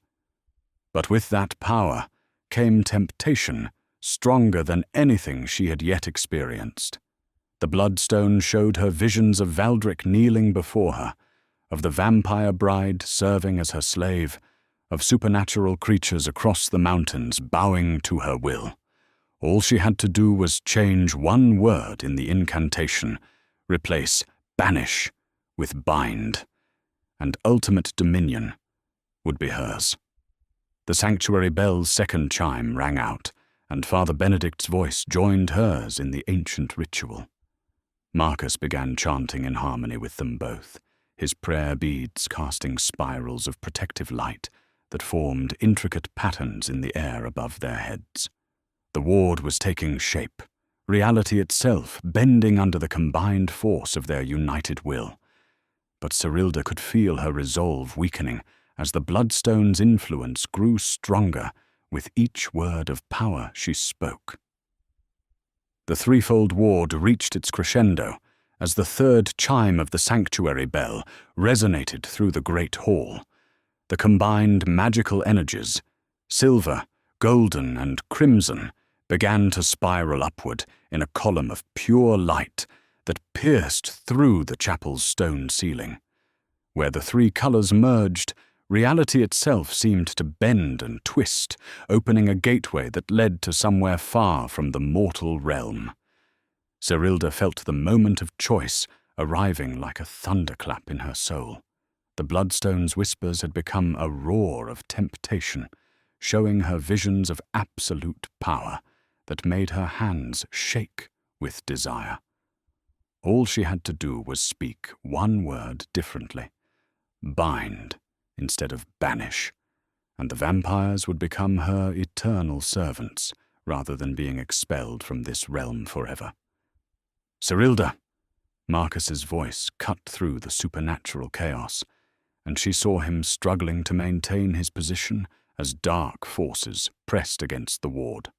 But with that power came temptation stronger than anything she had yet experienced. The bloodstone showed her visions of Valdric kneeling before her, of the vampire bride serving as her slave, of supernatural creatures across the mountains bowing to her will. All she had to do was change one word in the incantation, replace banish with bind, and ultimate dominion would be hers. The sanctuary bell's second chime rang out, and Father Benedict's voice joined hers in the ancient ritual. Marcus began chanting in harmony with them both, his prayer beads casting spirals of protective light that formed intricate patterns in the air above their heads. The ward was taking shape, reality itself bending under the combined force of their united will. But Serilda could feel her resolve weakening as the bloodstone's influence grew stronger with each word of power she spoke. The threefold ward reached its crescendo as the third chime of the sanctuary bell resonated through the great hall. The combined magical energies, silver, golden, and crimson, began to spiral upward in a column of pure light that pierced through the chapel's stone ceiling. Where the three colors merged, reality itself seemed to bend and twist, opening a gateway that led to somewhere far from the mortal realm. Serilda felt the moment of choice arriving like a thunderclap in her soul. The bloodstone's whispers had become a roar of temptation, showing her visions of absolute power that made her hands shake with desire. All she had to do was speak one word differently, bind instead of banish, and the vampires would become her eternal servants rather than being expelled from this realm forever. "Serilda!" Marcus's voice cut through the supernatural chaos, and she saw him struggling to maintain his position as dark forces pressed against the ward.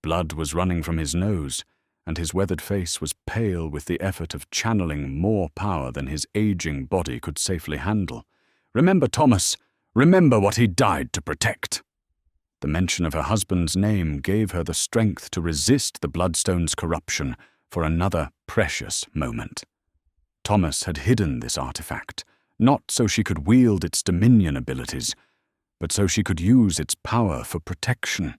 Blood was running from his nose, and his weathered face was pale with the effort of channeling more power than his aging body could safely handle. "Remember Thomas! Remember what he died to protect!" The mention of her husband's name gave her the strength to resist the bloodstone's corruption for another precious moment. Thomas had hidden this artifact, not so she could wield its dominion abilities, but so she could use its power for protection,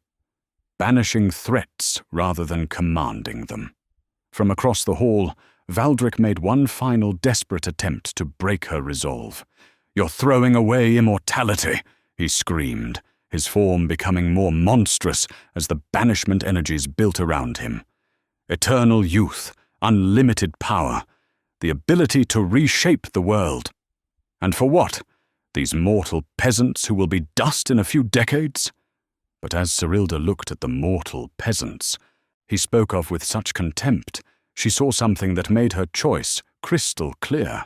banishing threats rather than commanding them. From across the hall, Valdric made one final desperate attempt to break her resolve. "You're throwing away immortality," he screamed, his form becoming more monstrous as the banishment energies built around him. "Eternal youth, unlimited power, the ability to reshape the world. And for what? These mortal peasants who will be dust in a few decades?" But as Serilda looked at the mortal peasants he spoke of with such contempt, she saw something that made her choice crystal clear.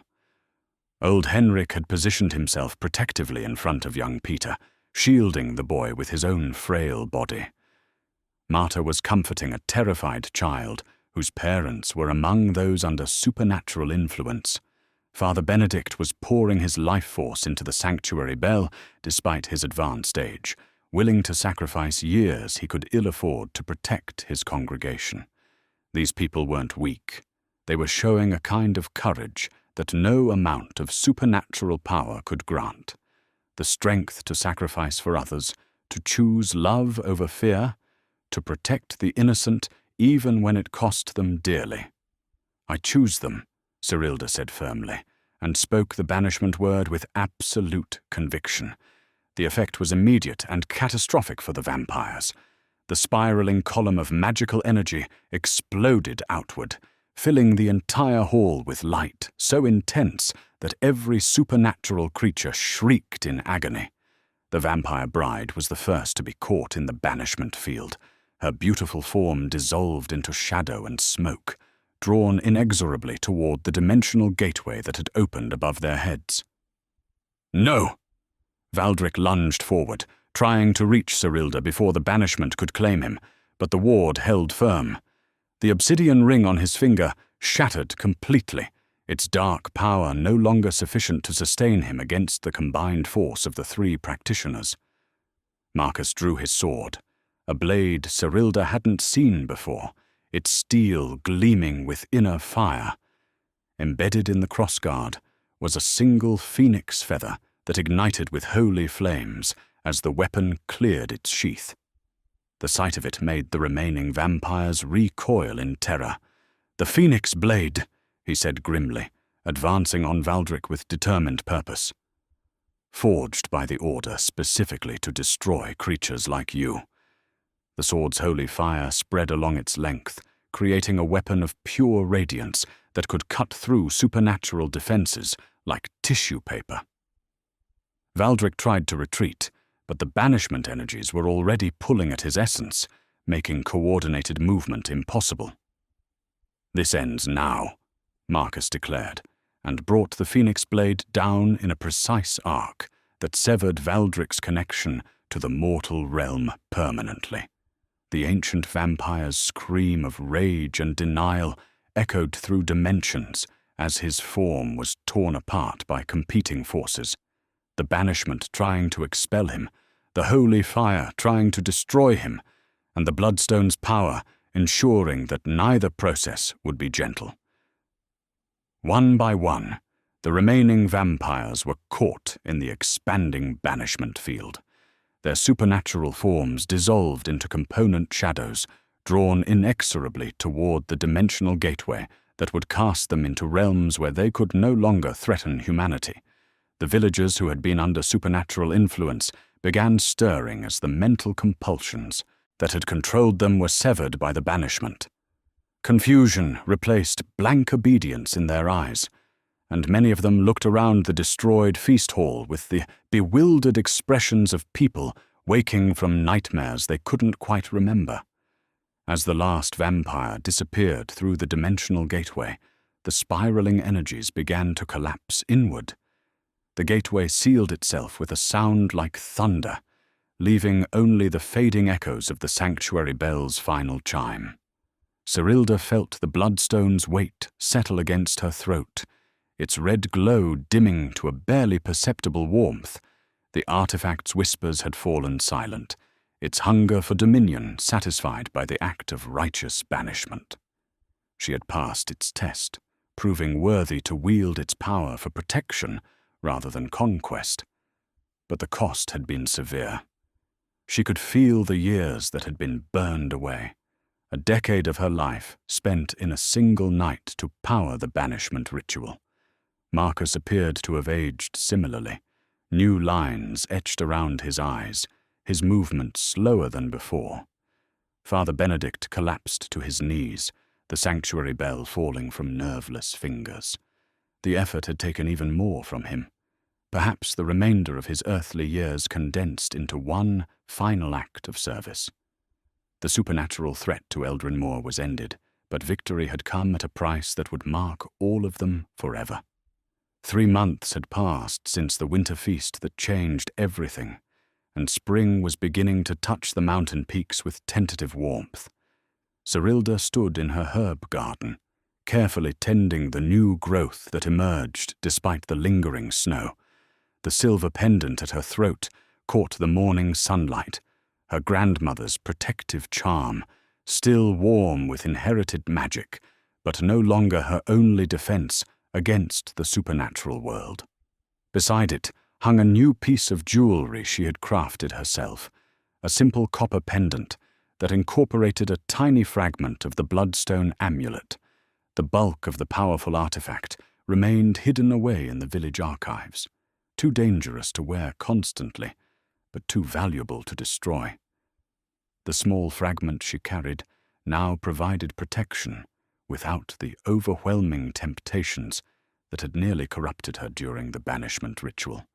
Old Henrik had positioned himself protectively in front of young Peter, shielding the boy with his own frail body. Marta was comforting a terrified child whose parents were among those under supernatural influence. Father Benedict was pouring his life force into the sanctuary bell despite his advanced age, willing to sacrifice years he could ill afford to protect his congregation. These people weren't weak. They were showing a kind of courage that no amount of supernatural power could grant. The strength to sacrifice for others, to choose love over fear, to protect the innocent even when it cost them dearly. "I choose them," Serilda said firmly, and spoke the banishment word with absolute conviction. The effect was immediate and catastrophic for the vampires. The spiraling column of magical energy exploded outward, filling the entire hall with light so intense that every supernatural creature shrieked in agony. The vampire bride was the first to be caught in the banishment field. Her beautiful form dissolved into shadow and smoke, drawn inexorably toward the dimensional gateway that had opened above their heads. "No!" Valdric lunged forward, trying to reach Serilda before the banishment could claim him, but the ward held firm. The obsidian ring on his finger shattered completely, its dark power no longer sufficient to sustain him against the combined force of the three practitioners. Marcus drew his sword, a blade Serilda hadn't seen before, its steel gleaming with inner fire. Embedded in the crossguard was a single phoenix feather that ignited with holy flames as the weapon cleared its sheath. The sight of it made the remaining vampires recoil in terror. "The Phoenix Blade," he said grimly, advancing on Valdric with determined purpose. "Forged by the Order specifically to destroy creatures like you." The sword's holy fire spread along its length, creating a weapon of pure radiance that could cut through supernatural defenses like tissue paper. Valdric tried to retreat, but the banishment energies were already pulling at his essence, making coordinated movement impossible. "This ends now," Marcus declared, and brought the Phoenix Blade down in a precise arc that severed Valdric's connection to the mortal realm permanently. The ancient vampire's scream of rage and denial echoed through dimensions as his form was torn apart by competing forces. The banishment trying to expel him, the holy fire trying to destroy him, and the bloodstone's power ensuring that neither process would be gentle. One by one, the remaining vampires were caught in the expanding banishment field. Their supernatural forms dissolved into component shadows, drawn inexorably toward the dimensional gateway that would cast them into realms where they could no longer threaten humanity. The villagers who had been under supernatural influence began stirring as the mental compulsions that had controlled them were severed by the banishment. Confusion replaced blank obedience in their eyes, and many of them looked around the destroyed feast hall with the bewildered expressions of people waking from nightmares they couldn't quite remember. As the last vampire disappeared through the dimensional gateway, the spiraling energies began to collapse inward. The gateway sealed itself with a sound like thunder, leaving only the fading echoes of the sanctuary bell's final chime. Serilda felt the bloodstone's weight settle against her throat, its red glow dimming to a barely perceptible warmth. The artifact's whispers had fallen silent, its hunger for dominion satisfied by the act of righteous banishment. She had passed its test, proving worthy to wield its power for protection rather than conquest. But the cost had been severe. She could feel the years that had been burned away, a decade of her life spent in a single night to power the banishment ritual. Marcus appeared to have aged similarly, new lines etched around his eyes, his movements slower than before. Father Benedict collapsed to his knees, the sanctuary bell falling from nerveless fingers. The effort had taken even more from him. Perhaps the remainder of his earthly years condensed into one final act of service. The supernatural threat to Eldrin Moor was ended, but victory had come at a price that would mark all of them forever. 3 months had passed since the winter feast that changed everything, and spring was beginning to touch the mountain peaks with tentative warmth. Serilda stood in her herb garden, carefully tending the new growth that emerged despite the lingering snow. The silver pendant at her throat caught the morning sunlight, her grandmother's protective charm, still warm with inherited magic, but no longer her only defense against the supernatural world. Beside it hung a new piece of jewelry she had crafted herself, a simple copper pendant that incorporated a tiny fragment of the bloodstone amulet. The bulk of the powerful artifact remained hidden away in the village archives, too dangerous to wear constantly, but too valuable to destroy. The small fragment she carried now provided protection without the overwhelming temptations that had nearly corrupted her during the banishment ritual.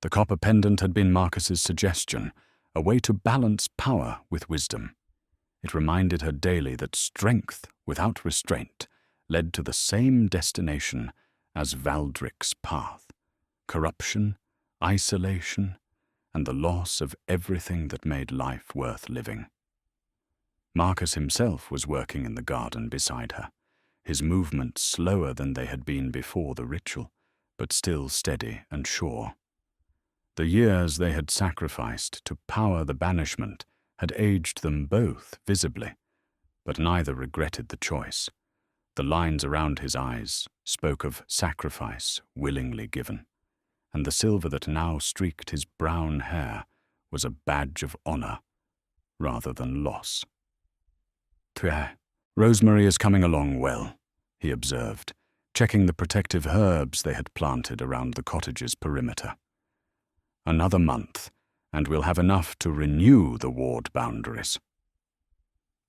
The copper pendant had been Marcus's suggestion, a way to balance power with wisdom. It reminded her daily that strength without restraint led to the same destination as Valdric's path: corruption, isolation, and the loss of everything that made life worth living. Marcus himself was working in the garden beside her, his movements slower than they had been before the ritual, but still steady and sure. The years they had sacrificed to power the banishment had aged them both visibly, but neither regretted the choice. The lines around his eyes spoke of sacrifice willingly given, and the silver that now streaked his brown hair was a badge of honor rather than loss. "Rosemary is coming along well," he observed, checking the protective herbs they had planted around the cottage's perimeter. "Another month, and we'll have enough to renew the ward boundaries."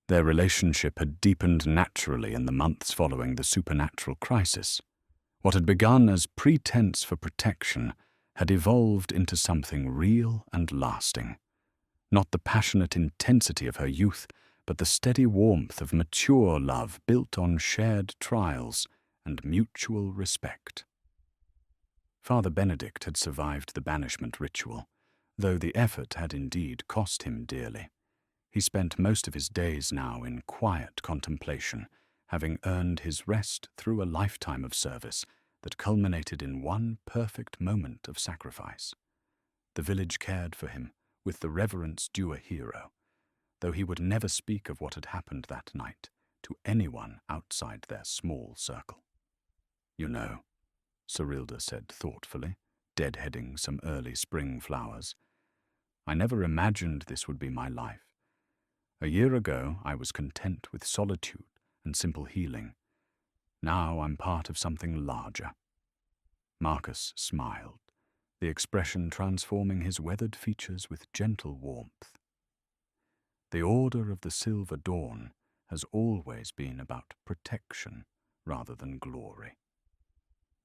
Their relationship had deepened naturally in the months following the supernatural crisis. What had begun as pretense for protection had evolved into something real and lasting. Not the passionate intensity of her youth, but the steady warmth of mature love built on shared trials and mutual respect. Father Benedict had survived the banishment ritual, though the effort had indeed cost him dearly. He spent most of his days now in quiet contemplation, having earned his rest through a lifetime of service that culminated in one perfect moment of sacrifice. The village cared for him with the reverence due a hero, though he would never speak of what had happened that night to anyone outside their small circle. "You know," Serilda said thoughtfully, deadheading some early spring flowers, "I never imagined this would be my life. A year ago, I was content with solitude and simple healing. Now I'm part of something larger." Marcus smiled, the expression transforming his weathered features with gentle warmth. "The Order of the Silver Dawn has always been about protection rather than glory.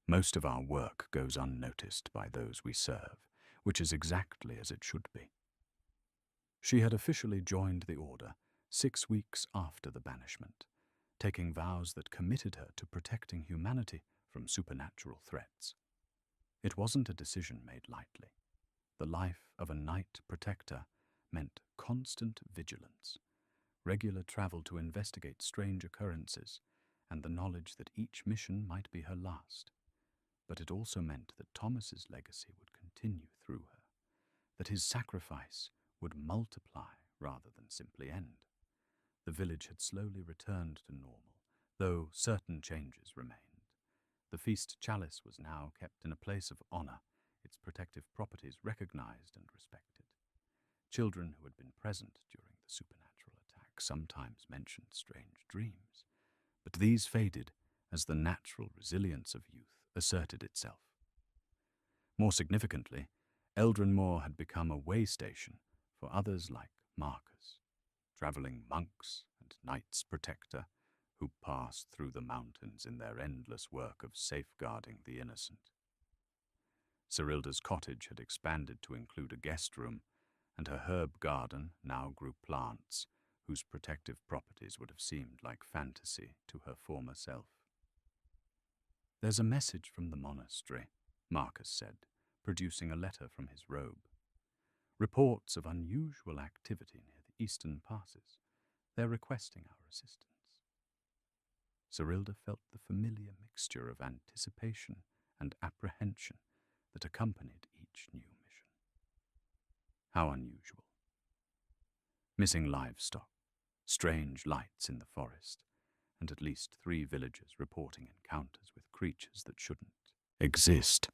Most of our work goes unnoticed by those we serve, which is exactly as it should be." She had officially joined the Order 6 weeks after the banishment, taking vows that committed her to protecting humanity from supernatural threats. It wasn't a decision made lightly. The life of a Knight Protector meant constant vigilance, regular travel to investigate strange occurrences, and the knowledge that each mission might be her last. But it also meant that Thomas's legacy would continue through her, that his sacrifice would multiply rather than simply end. The village had slowly returned to normal, though certain changes remained. The feast chalice was now kept in a place of honor, its protective properties recognized and respected. Children who had been present during the supernatural attack sometimes mentioned strange dreams, but these faded as the natural resilience of youth asserted itself. More significantly, Eldrin Moor had become a way station for others like Marcus, traveling monks and Knights Protector who passed through the mountains in their endless work of safeguarding the innocent. Serilda's cottage had expanded to include a guest room, and her herb garden now grew plants whose protective properties would have seemed like fantasy to her former self. "There's a message from the monastery," Marcus said, producing a letter from his robe. "Reports of unusual activity near the eastern passes. They're requesting our assistance." Serilda felt the familiar mixture of anticipation and apprehension that accompanied each new mission. How unusual. Missing livestock, strange lights in the forest, and at least 3 villagers reporting encounters with creatures that shouldn't exist.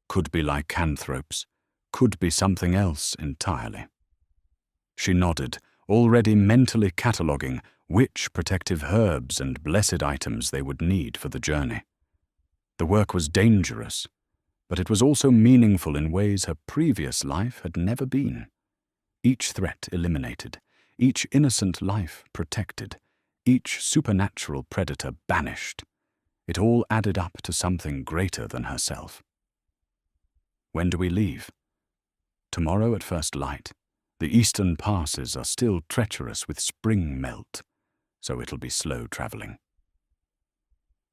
Could be lycanthropes, could be something else entirely. She nodded, already mentally cataloguing which protective herbs and blessed items they would need for the journey. The work was dangerous, but it was also meaningful in ways her previous life had never been. Each threat eliminated, each innocent life protected, each supernatural predator banished. It all added up to something greater than herself. When do we leave? Tomorrow at first light. The eastern passes are still treacherous with spring melt, so it'll be slow traveling.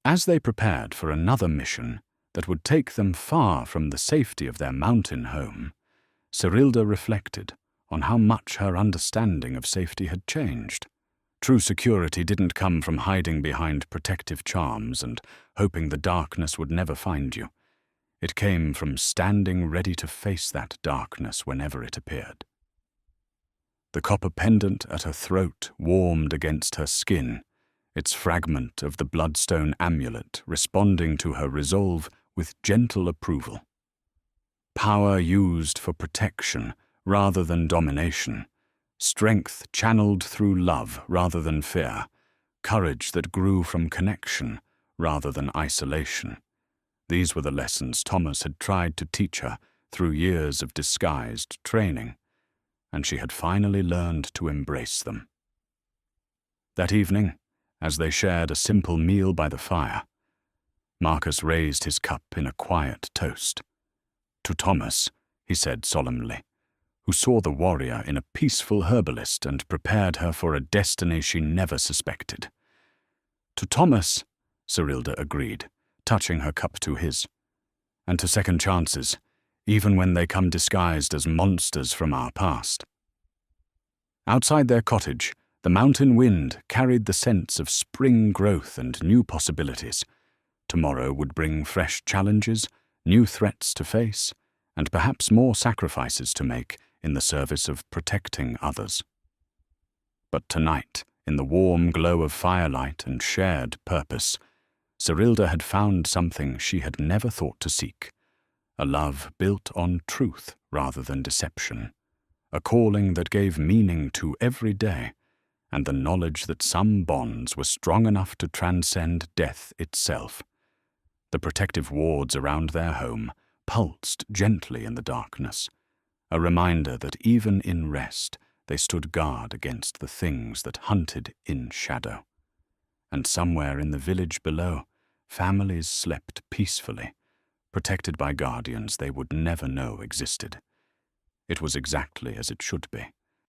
As they prepared for another mission that would take them far from the safety of their mountain home, Serilda reflected on how much her understanding of safety had changed. True security didn't come from hiding behind protective charms and hoping the darkness would never find you. It came from standing ready to face that darkness whenever it appeared. The copper pendant at her throat warmed against her skin, its fragment of the bloodstone amulet responding to her resolve with gentle approval. Power used for protection rather than domination, strength channeled through love rather than fear, courage that grew from connection rather than isolation. These were the lessons Thomas had tried to teach her through years of disguised training, and she had finally learned to embrace them. That evening, as they shared a simple meal by the fire, Marcus raised his cup in a quiet toast. To Thomas, he said solemnly, who saw the warrior in a peaceful herbalist and prepared her for a destiny she never suspected. To Thomas, Serilda agreed, touching her cup to his. And to second chances, even when they come disguised as monsters from our past. Outside their cottage, the mountain wind carried the sense of spring growth and new possibilities. Tomorrow would bring fresh challenges, new threats to face, and perhaps more sacrifices to make in the service of protecting others. But tonight, in the warm glow of firelight and shared purpose, Serilda had found something she had never thought to seek, a love built on truth rather than deception, a calling that gave meaning to every day, and the knowledge that some bonds were strong enough to transcend death itself. The protective wards around their home pulsed gently in the darkness, a reminder that even in rest they stood guard against the things that hunted in shadow. And somewhere in the village below, families slept peacefully, protected by guardians they would never know existed. It was exactly as it should be.